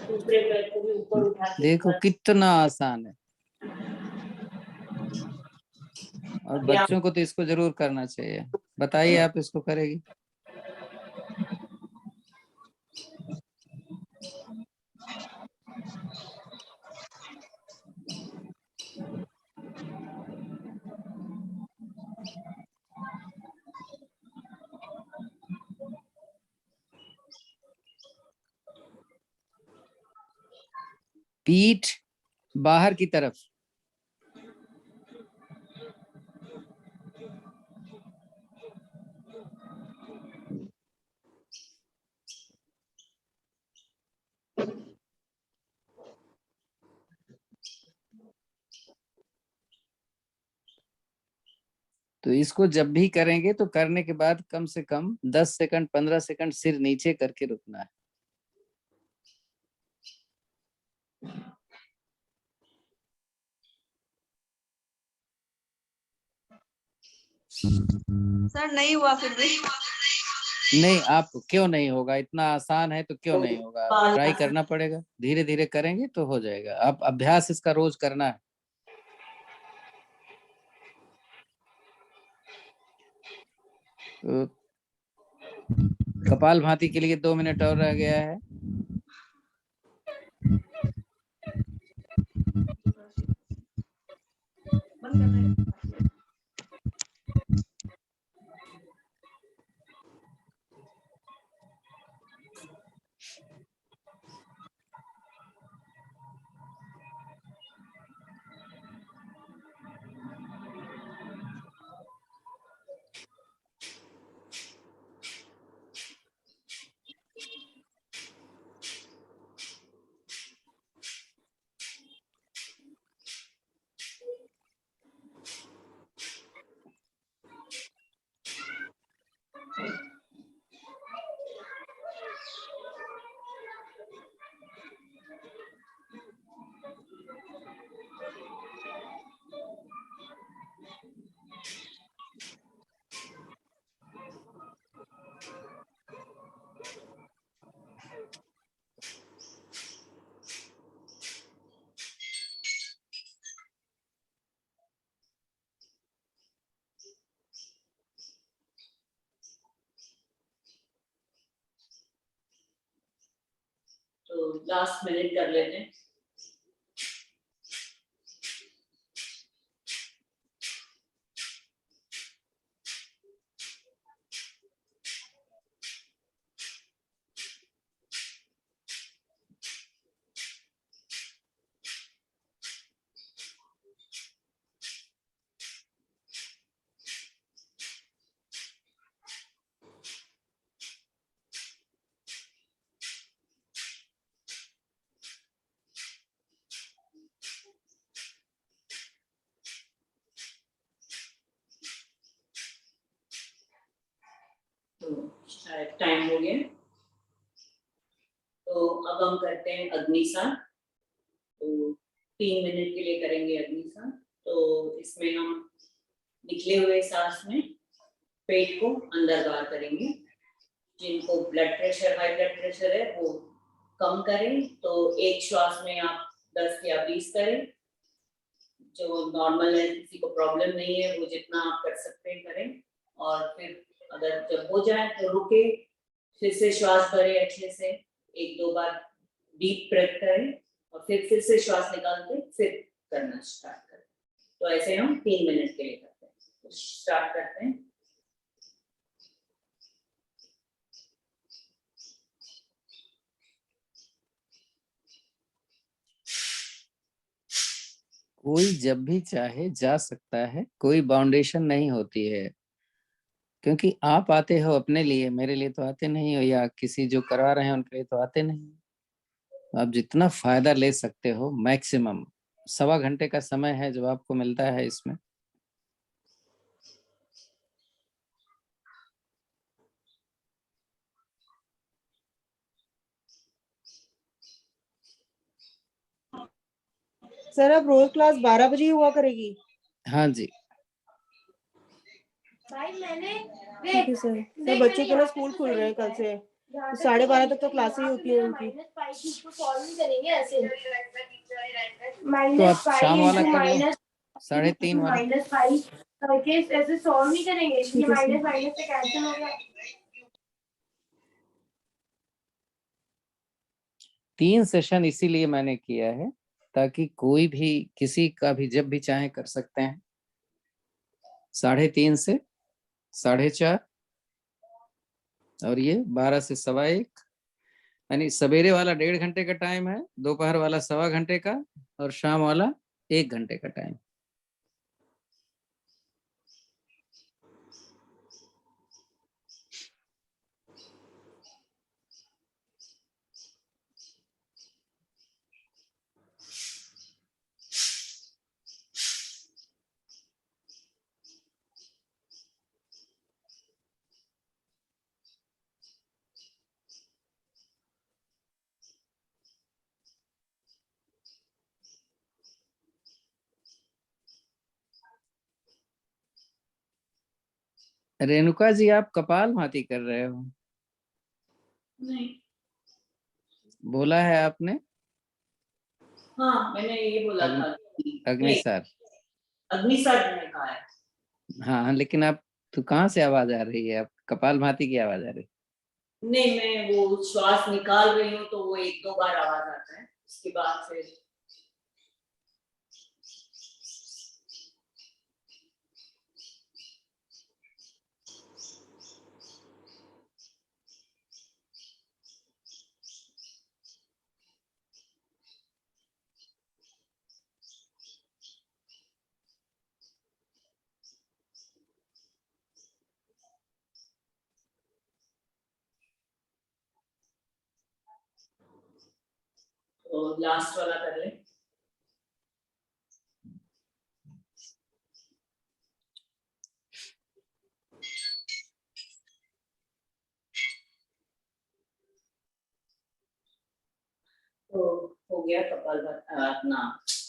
दूसरे पैर को भी ऊपर उठा के देखो दीवार। कितना आसान है। और बच्चों को तो इसको जरूर करना चाहिए। बताइए आप इसको करेगी? पीठ बाहर की तरफ, तो इसको जब भी करेंगे तो करने के बाद कम से कम 10 सेकंड 15 सेकंड सिर नीचे करके रुकना है। सर नहीं हुआ फिर भी। नहीं, आप क्यों नहीं होगा, इतना आसान है तो क्यों नहीं होगा, ट्राई करना पड़ेगा, धीरे धीरे करेंगे तो हो जाएगा। आप अभ्यास इसका रोज करना है। तो कपाल भाती के लिए 2 मिनट और रह गया है। तो लास्ट मिनट कर लेते हैं। तो शायद टाइम हो गया, तो अब हम करते हैं अग्निसार। तो 3 मिनट के लिए करेंगे अग्निसार। तो इसमें हम निकले हुए सांस में पेट को अंदर बाहर करेंगे। जिनको blood pressure, high blood pressure है, वो कम करें। तो एक श्वास में आप 10 या 20 करें। जो नॉर्मल है, किसी को प्रॉब्लम नहीं है, वो जितना आप कर सकते हैं करें। और फिर अगर जब हो जाए तो रुके, फिर से श्वास भरें अच्छे से, 1-2 बार डीप ब्रेथ करें और फिर से श्वास निकाल के फिर करना स्टार्ट करें। तो ऐसे हम 3 मिनट के लिए करते हैं। तो स्टार्ट करते हैं। कोई जब भी चाहे जा सकता है, कोई बाउंडेशन नहीं होती है, क्योंकि आप आते हो अपने लिए, मेरे लिए तो आते नहीं हो, या किसी जो करवा रहे हैं उनके लिए तो आते नहीं। आप जितना फायदा ले सकते हो मैक्सिमम, 1.25 घंटे का समय है जो आपको मिलता है इसमें। सर अब रोज क्लास 12 बजे ही हुआ करेगी? हाँ जी। ठीक है सर। सर बच्चों के ना स्कूल खुल रहे हैं कल से, तो 12:30 तक तो क्लास ही होती है उनकी। तो आप शाम वाला कर लो, 3:30 वाला। ऐसे सॉल्व नहीं करेंगे, ये माइनस माइनस से कैंसिल हो गया। 3 सेशन इसीलिए मैंने किया है ताकि कोई भी किसी का भी जब भी चाहे कर सकते हैं। 3:30 से 4:30 और ये 12 से 1:15, यानी सवेरे वाला 1.5 घंटे का टाइम है, दोपहर वाला 1.25 घंटे का, और शाम वाला 1 घंटे का टाइम। रेणुका जी, आप कपालभाति कर रहे हो? नहीं, बोला है आपने हाँ मैंने ये बोला था कि नहीं, अग्निसार। अग्निसार मैंने कहा है। हाँ, लेकिन आप तो कहाँ से आवाज आ रही है? आप कपालभाति की आवाज आ रही है। नहीं, मैं वो श्वास निकाल रही हूँ तो वो 1-2 बार आवाज आता है, उसके बाद फिर तो लास्ट वाला कर ले। तो हो गया अपना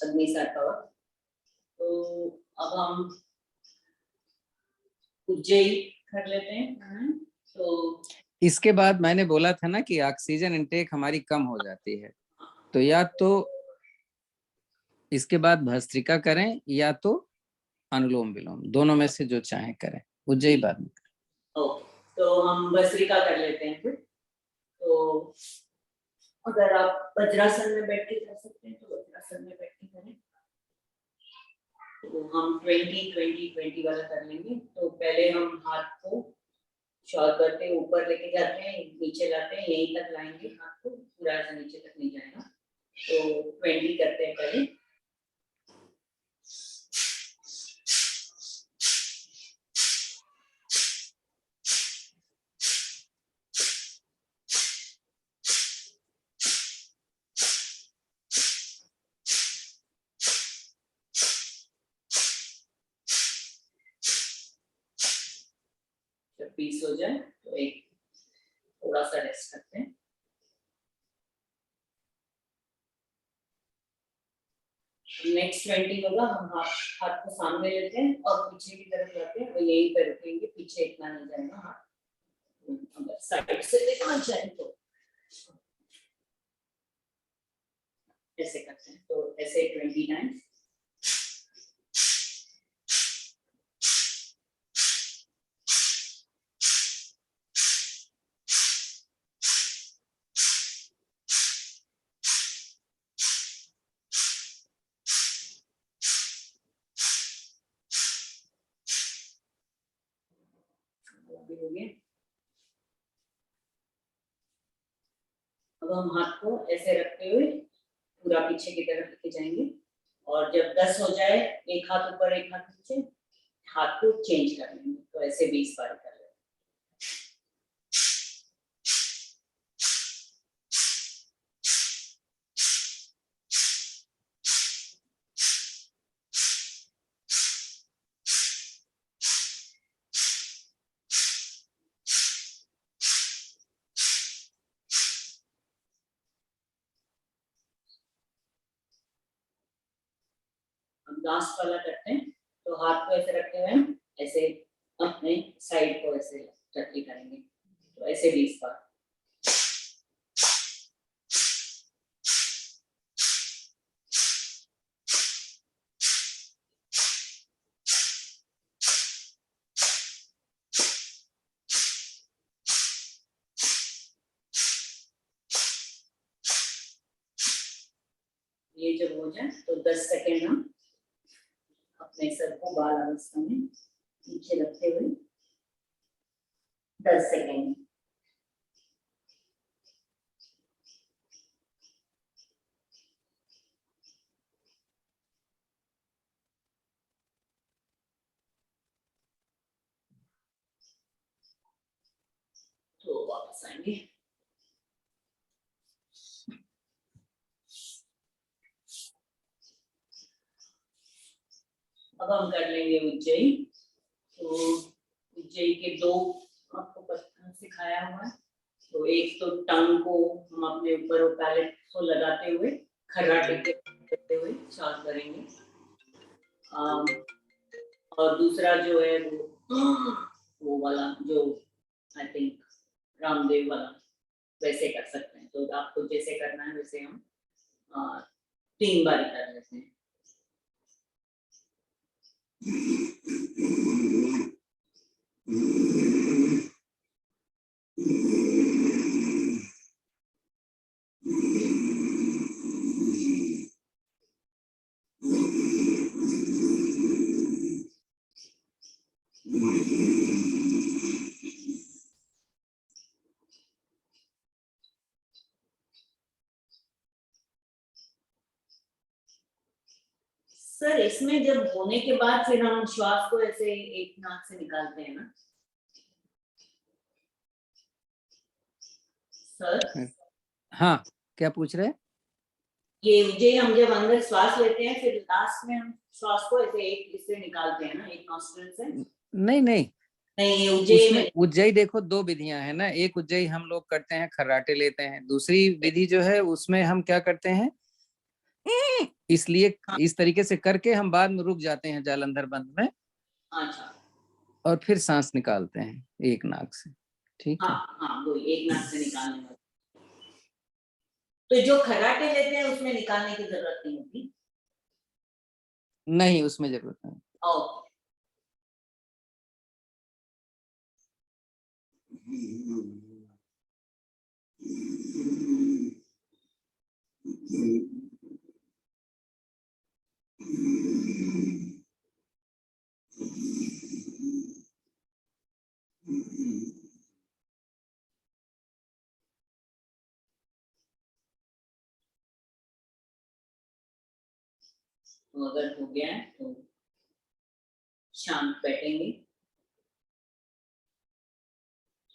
अग्निसार का वक्त। तो अब हम उज्जयी कर लेते हैं। तो इसके बाद मैंने बोला था ना कि ऑक्सीजन इनटेक हमारी कम हो जाती है, तो या तो इसके बाद भस्त्रिका करें या तो अनुलोम विलोम, दोनों में से जो चाहे करें। उज्जयी बाद में। ओके, तो हम भस्त्रिका कर लेते हैं फिर। तो अगर आप वज्रासन में बैठ के कर सकते हैं तो वज्रासन में बैठ के करें। तो हम 20-20-20 वाला कर लेंगे। तो पहले हम हाथ को शॉल करते हैं, ऊपर लेके जाते हैं, नीचे लाते हैं, यहीं तक लाएंगे हाथ को, पूरा ऐसे नीचे तक नहीं जाएगा। तो 20 करते हैं पहले। जब 20 हो जाए तो एक थोड़ा सा रेस्ट करते हैं। नेक्स्ट 20 होगा, हम हाथ को सामने लेते हैं और पीछे की तरफ लाते हैं और यहीं पे रुकेंगे, पीछे इतना नहीं जाएगा हाथ। अगर साइड से देखना चाहे तो ऐसे करते हैं। तो ऐसे 20 टाइम्स। हो गए। अब हम हाथ को ऐसे रखते हुए पूरा पीछे की तरफ लेके जाएंगे और जब 10 हो जाए, एक हाथ ऊपर एक हाथ नीचे, हाथ को चेंज कर लेंगे। तो ऐसे 20 बार कर लेंगे। हम लास्ट वाला करते हैं। तो हाथ को ऐसे रखते हुए हम ऐसे अपने साइड को ऐसे रखी करेंगे। तो ऐसे 20 बार। ये जब हो जाए तो 10 सेकेंड हम अपने सर को बाल अवस्था में नीचे रखते हुए 10 सेकेंड। तो वापस आएंगे। अब हम कर लेंगे उज्जयी। तो उज्जयी के 2 आपको पत्थर सिखाया हुआ है। तो एक तो टंग को हम अपने ऊपर और पैलेट को लगाते हुए खर्रा टेकते हुए श्वास करेंगे। और दूसरा जो है वो वो वाला जो आई थिंक रामदेव वाला वैसे कर सकते हैं। तो आपको जैसे करना है वैसे हम 3 बार कर लेते हैं। सर इसमें जब होने के बाद फिर हम श्वास को ऐसे एक नाक से निकालते हैं ना सर? हाँ, क्या पूछ रहे हैं? ये हम जब अंदर श्वास लेते हैं फिर लास्ट में हम श्वास को ऐसे एक इससे निकालते हैं ना, एक नॉस्ट्रिल से? नहीं नहीं, नहीं, ये उज्जयी में उज्जयी देखो 2 विधियां है ना। एक उज्जयी हम लोग करते हैं, खर्राटे लेते हैं। दूसरी विधि जो है उसमें हम क्या करते हैं, इसलिए इस तरीके से करके हम बाद में रुक जाते हैं जालंधर बंद में, अच्छा, और फिर सांस निकालते हैं एक नाक से। ठीक है। हाँ हाँ, वो एक नाक से निकालने वाला। तो जो खर्राटे लेते हैं उसमें निकालने की जरूरत नहीं होती? नहीं, उसमें जरूरत नहीं। ओके। तो अगर हो गया है तो शांत बैठेंगे।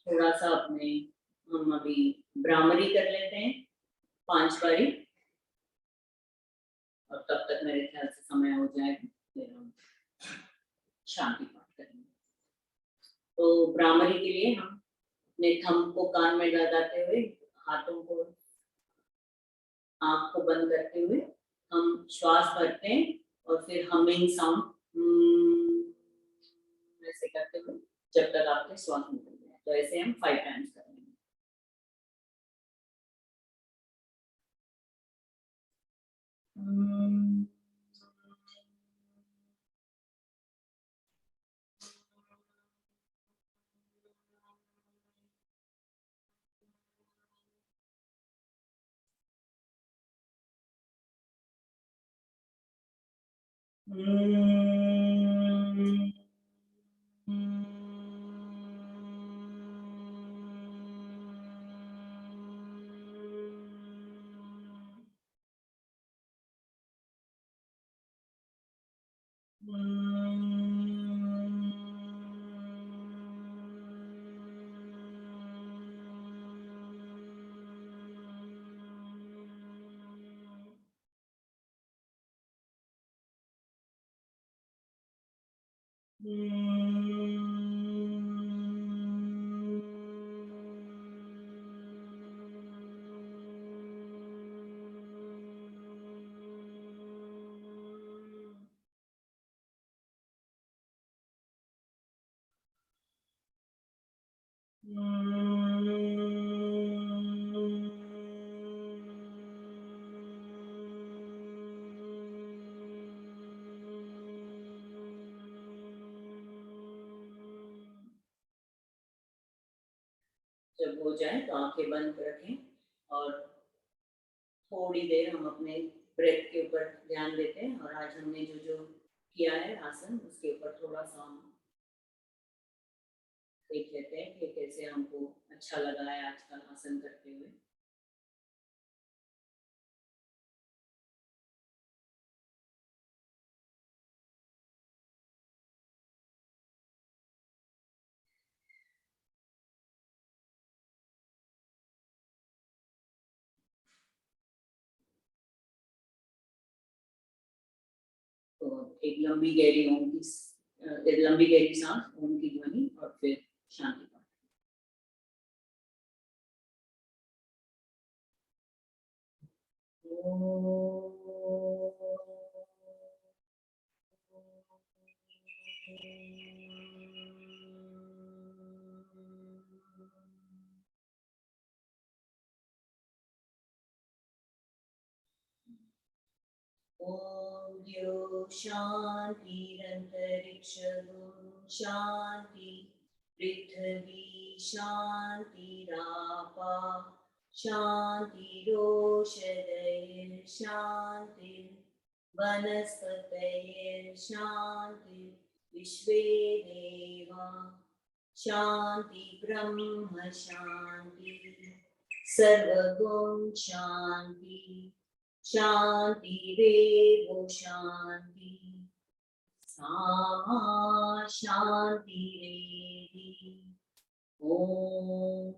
थोड़ा सा अपने हम अभी भ्रामरी कर लेते हैं 5 बारी, और तब तक मेरे ख्याल से समय हो जाएगा, फिर हम शांति पाठ करेंगे। तो भ्रामरी के लिए हम अपने थंब को कान में लगाते हुए, हाथों को, आंख को बंद करते हुए हम श्वास भरते हैं और फिर हमिंग साउंड ऐसे करते हुए जब तक आपके श्वास निकल जाए। तो ऐसे हम 5 टाइम्स करेंगे। जब हो जाए तो आंखें बंद रखें और थोड़ी देर हम अपने ब्रेथ के ऊपर ध्यान देते हैं। और आज हमने जो जो किया है आसन, उसके ऊपर थोड़ा सा हम देख लेते हैं कि कैसे हमको अच्छा लगा है आज का आसन करते हुए। तो एक लंबी गहरी सांस, ओम की ध्वनि, और फिर शांति पाठ। वायो शान्तिरन्तरिक्षगुं शान्ति पृथिवी शान्तिरापा शान्तिरोषधयः शान्तिः वनस्पतयः शान्तिः विश्वे देवा शान्ति ब्रह्म शान्ति सर्वगुण शान्ति शान्तिरेव शान्ति सामा शान्तिरेधि ॐ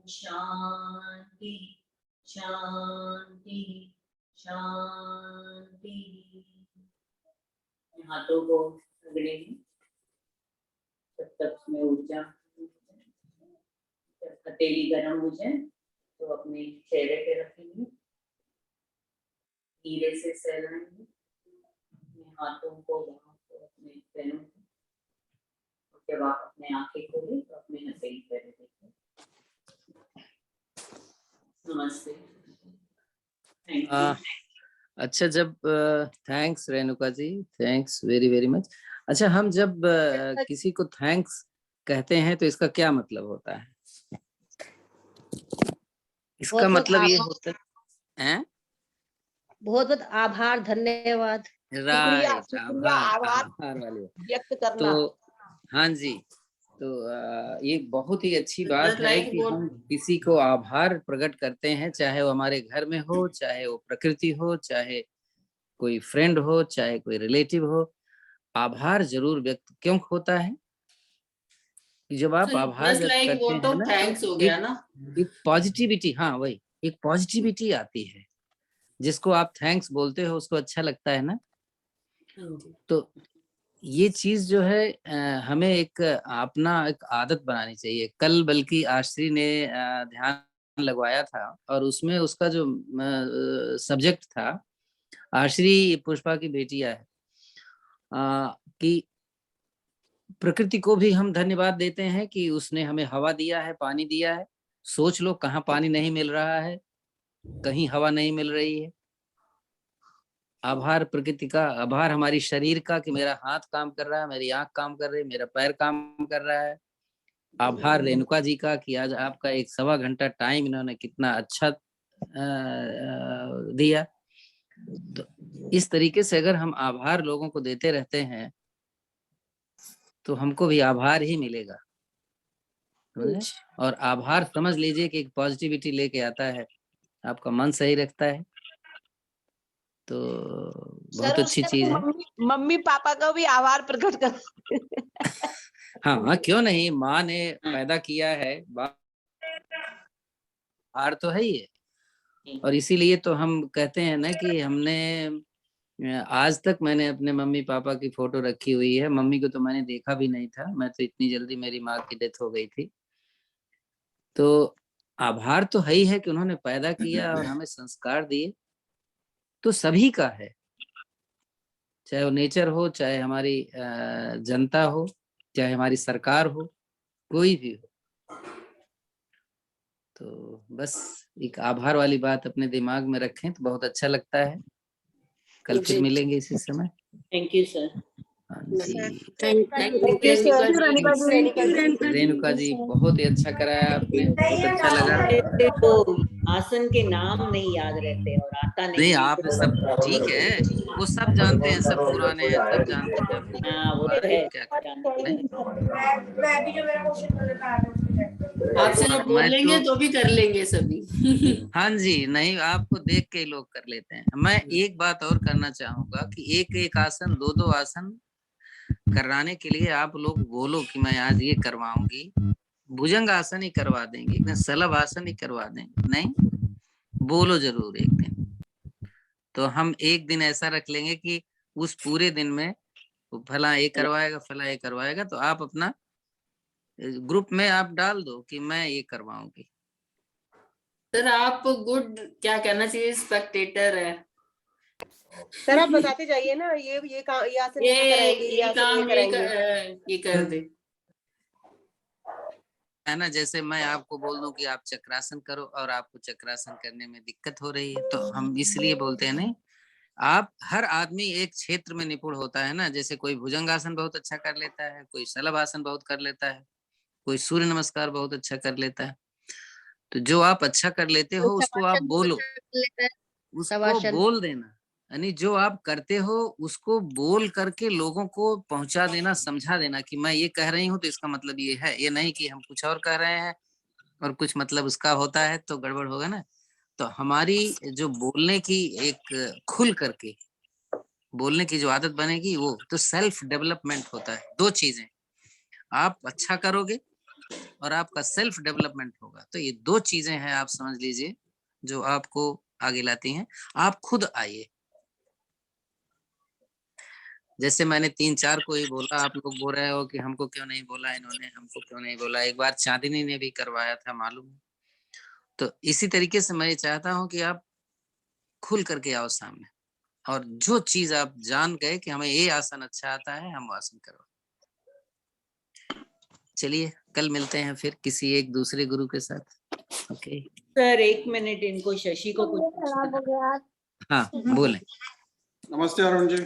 शान्ति शान्ति शान्ति। हाथों को रगड़ेंगे जब तक में ऊर्जा, जब हथेली गर्म हो जाए तो अपने चेहरे पे रखेंगे, धीरे से सहलाएंगे अपने हाथों को, वहां को, अपने पैरों को। और जब आप अपने आंखें खोलें तो अपने हथेली पे देखें। नमस्ते। Thank you. अच्छा, जब thanks Renuka ji, thanks very very much. अच्छा, हम जब किसी को थैंक्स कहते हैं तो इसका क्या मतलब होता है? इसका बहुत-बहुत मतलब ये आभार। होता है बहुत बहुत आभार, धन्यवाद, शुक्रिया, राइट, शुक्रिया, आभार आभार वाले। व्यक्त करना। तो हाँ जी, तो ये बहुत ही अच्छी बात है कि हम किसी को आभार प्रकट करते हैं, चाहे वो हमारे घर में हो, चाहे वो प्रकृति हो, चाहे कोई फ्रेंड हो, चाहे कोई रिलेटिव हो। आभार जरूर व्यक्त क्यों होता है कि जब आप आभार व्यक्त करते हैं ना, थैंक्स हो गया ना, एक पॉजिटिविटी, हाँ वही, एक पॉजिटिविटी आती है। जिसको आप थैंक्स बोलते हो उसको अच्छा लगता है ना। तो ये चीज जो है हमें एक अपना एक आदत बनानी चाहिए। कल बल्कि आश्री ने ध्यान लगवाया था और उसमें उसका जो सब्जेक्ट था, आश्री पुष्पा की बेटिया है, कि प्रकृति को भी हम धन्यवाद देते हैं कि उसने हमें हवा दिया है, पानी दिया है। सोच लो, कहाँ पानी नहीं मिल रहा है, कहीं हवा नहीं मिल रही है। आभार प्रकृति का, आभार हमारी शरीर का कि मेरा हाथ काम कर रहा है, मेरी आंख काम कर रही है, मेरा पैर काम कर रहा है। आभार रेणुका जी का कि आज आपका 1.25 घंटा टाइम इन्होंने कितना अच्छा दिया। तो इस तरीके से अगर हम आभार लोगों को देते रहते हैं तो हमको भी आभार ही मिलेगा। और आभार समझ लीजिए कि एक पॉजिटिविटी लेके आता है, आपका मन सही रखता है, तो बहुत अच्छी चीज है। मम्मी पापा का भी आभार प्रकट कर। हाँ, क्यों नहीं, माँ ने पैदा किया है, आभार तो है ही है। और इसीलिए तो हम कहते हैं ना कि हमने आज तक मैंने अपने मम्मी पापा की फोटो रखी हुई है। मम्मी को तो मैंने देखा भी नहीं था, मैं तो इतनी जल्दी, मेरी माँ की डेथ हो गई थी। तो आभार तो है ही है कि उन्होंने पैदा किया और हमें संस्कार दिए। तो सभी का है, चाहे वो नेचर हो, चाहे हमारी जनता हो, चाहे हमारी सरकार हो, कोई भी हो। तो बस एक आभार वाली बात अपने दिमाग में रखें तो बहुत अच्छा लगता है। कल फिर मिलेंगे इसी समय। Thank you sir. Renuka ji, बहुत ही अच्छा कराया आपने, बहुत अच्छा लगा। तो आसन के नाम नहीं याद रहते और आता नहीं। आप सब ठीक है, वो सब जानते हैं, सब पुराने हैं, सब जानते हैं। हाँ, वो तो है। क्या नहीं, आपसे लोग बोलेंगे तो भी कर लेंगे सभी। हाँ जी, नहीं, आपको देख के लोग कर लेते हैं। मैं एक बात और करना चाहूंगा कि एक एक आसन, दो दो आसन कराने के लिए आप लोग बोलो कि मैं आज ये करवाऊंगी। भुजंग आसन ही करवा देंगे, एक दिन सलभ आसन ही करवा देंगे, नहीं बोलो जरूर एक दिन। तो हम एक दिन ऐसा रख लेंगे कि उस पूरे दिन में फला ये करवाएगा, फला ये करवाएगा, तो आप अपना ग्रुप में आप डाल दो कि मैं ये करवाऊंगी। सर आप गुड, क्या कहना चाहिए, स्पेक्टेटर है। सर आप बताते जाइए ना, ये काम, ये आसन ये कराएंगे, ये आसन ये कराएंगे, ये कर दे है ना। जैसे मैं आपको बोल दूं कि आप चक्रासन करो और आपको चक्रासन करने में दिक्कत हो रही है, तो हम इसलिए बोलते हैं नहीं आप हर आदमी एक क्षेत्र में निपुण होता है ना, जैसे कोई भुजंगासन बहुत अच्छा कर लेता है, कोई शलभासन बहुत कर लेता है, कोई सूर्य नमस्कार बहुत अच्छा कर लेता है। तो जो आप अच्छा कर लेते हो उसको आप बोलो, उसको बोल देना, यानी जो आप करते हो उसको बोल करके लोगों को पहुंचा देना, समझा देना कि मैं ये कह रही हूँ तो इसका मतलब ये है, ये नहीं कि हम कुछ और कह रहे हैं और कुछ मतलब उसका होता है तो गड़बड़ होगा ना। तो हमारी जो बोलने की एक खुल करके बोलने की जो आदत बनेगी, वो तो सेल्फ डेवलपमेंट होता है। दो चीजें, आप अच्छा करोगे और आपका सेल्फ डेवलपमेंट होगा, तो ये दो चीजें हैं, आप समझ लीजिए, जो आपको आगे लाती हैं। आप खुद आइए, जैसे मैंने 3-4 को ही बोला, आप लोग बोल रहे हो कि हमको क्यों नहीं बोला इन्होंने, हमको क्यों नहीं बोला। एक बार चांदनी ने भी करवाया था, मालूम है। तो इसी तरीके से मैं चाहता हूं कि आप खुल करके आओ सामने, और जो चीज आप जान गए कि हमें ये आसन अच्छा आता है, हम आसन करो। चलिए कल मिलते हैं फिर किसी एक दूसरे गुरु के साथ। ओके सर 1 मिनट, इनको शशि को कुछ पूछना था। हाँ बोलें। नमस्ते अरुण जी।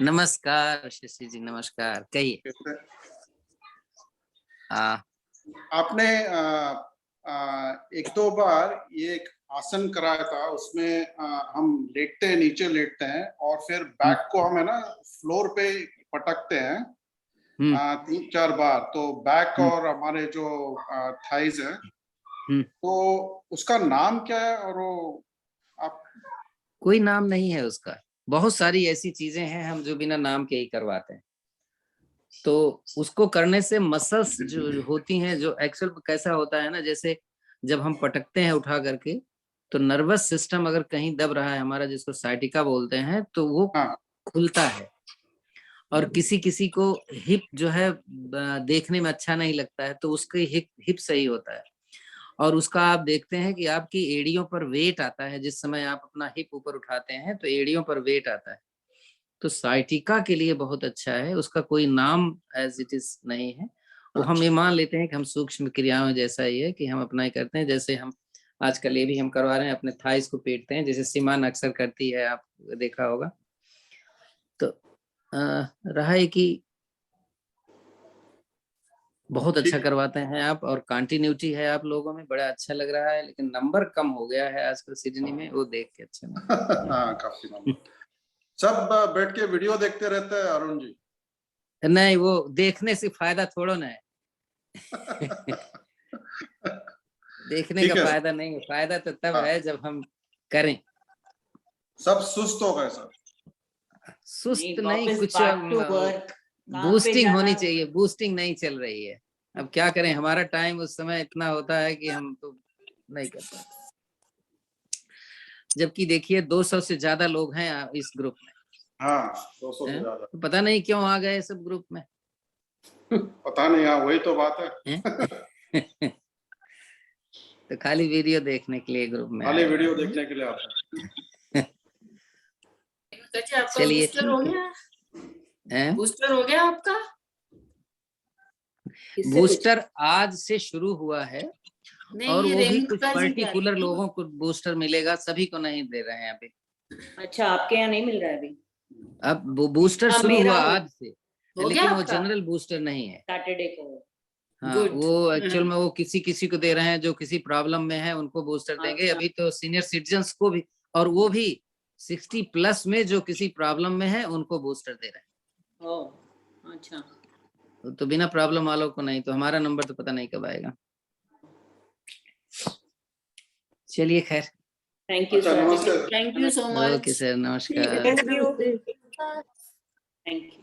नमस्कार शशि जी, नमस्कार, कहिए। कैसे? आपने एक दो बार ये एक आसन कराया था, उसमें हम लेटते हैं, नीचे लेटते हैं और फिर बैक को हम है ना फ्लोर पे पटकते हैं 3-4 बार, तो बैक और हमारे जो थाइज है, तो उसका नाम क्या है? और वो आप कोई नाम नहीं है उसका, बहुत सारी ऐसी चीजें हैं हम जो बिना नाम के ही करवाते हैं। तो उसको करने से मसल्स जो होती हैं, जो एक्चुअल कैसा होता है ना, जैसे जब हम पटकते हैं उठा करके, तो नर्वस सिस्टम अगर कहीं दब रहा है हमारा, जिसको साइटिका बोलते हैं, तो वो खुलता है। और किसी किसी को हिप जो है देखने में अच्छा नहीं लगता है, तो उसके हिप सही होता है। और उसका आप देखते हैं कि आपकी एड़ियों पर वेट आता है, जिस समय आप अपना हिप ऊपर उठाते हैं तो एड़ियों पर वेट आता है। तो साइटिका के लिए बहुत अच्छा है, उसका कोई नाम एज इट इज नहीं है। वो हम ये मान लेते हैं कि हम सूक्ष्म क्रियाओं जैसा ही है कि हम अपना ही करते हैं। जैसे हम आजकल ये भी हम करवा रहे हैं, अपने थाइस को पीटते हैं, जैसे सीमान अक्सर करती है, आप देखा होगा। तो रहा है कि बहुत अच्छा करवाते हैं आप, और कंटिन्यूटी है आप लोगों में, बड़ा अच्छा लग रहा है। लेकिन नंबर कम हो गया है आजकल सिडनी में, वो देख के अच्छा लगा। हाँ, काफी नंबर। सब बैठ के वीडियो देखते रहते हैं अरुण जी। नहीं, वो देखने से फायदा थोड़ा ना है। देखने का फायदा नहीं है, फायदा तो तब है जब हम करें। सब सुस्त हो गए सर। सुस्त नहीं, कुछ वर्क बूस्टिंग होनी चाहिए, बूस्टिंग नहीं चल रही है। अब क्या करें, हमारा टाइम उस समय इतना होता है कि हम तो नहीं कर पाते। जबकि देखिए 200 से ज्यादा लोग हैं इस ग्रुप में। हाँ, 200 से ज्यादा। तो पता नहीं क्यों आ गए सब ग्रुप में। पता नहीं, हाँ वही तो बात है। तो खाली वीडियो देखने के लिए ग्रुप में, खाली वीडियो देखने के लिए आते हैं। चलिए बूस्टर हो गया, बूस्टर हो गया आपका? बूस्टर आज से शुरू हुआ है, और वो भी कुछ पर्टिकुलर लोगों को बूस्टर मिलेगा, सभी को नहीं दे रहे हैं अभी। अच्छा, आपके यहाँ नहीं मिल रहा है अभी? अब वो बूस्टर शुरू हुआ आज से, लेकिन वो आपका? जनरल बूस्टर नहीं है, सैटरडे को। हाँ वो एक्चुअल में वो किसी किसी को दे रहे हैं जो किसी प्रॉब्लम में है, उनको बूस्टर देंगे। अभी तो सीनियर सिटीजन्स को भी, और वो भी 60+ में जो किसी प्रॉब्लम में है उनको बूस्टर दे रहे हैं। ओह अच्छा, तो बिना प्रॉब्लम वालों को नहीं। तो हमारा नंबर तो पता नहीं कब आएगा। चलिए खैर, thank you sir. Thank you so much. Okay sir, नमस्कार। Thank you. Thank you.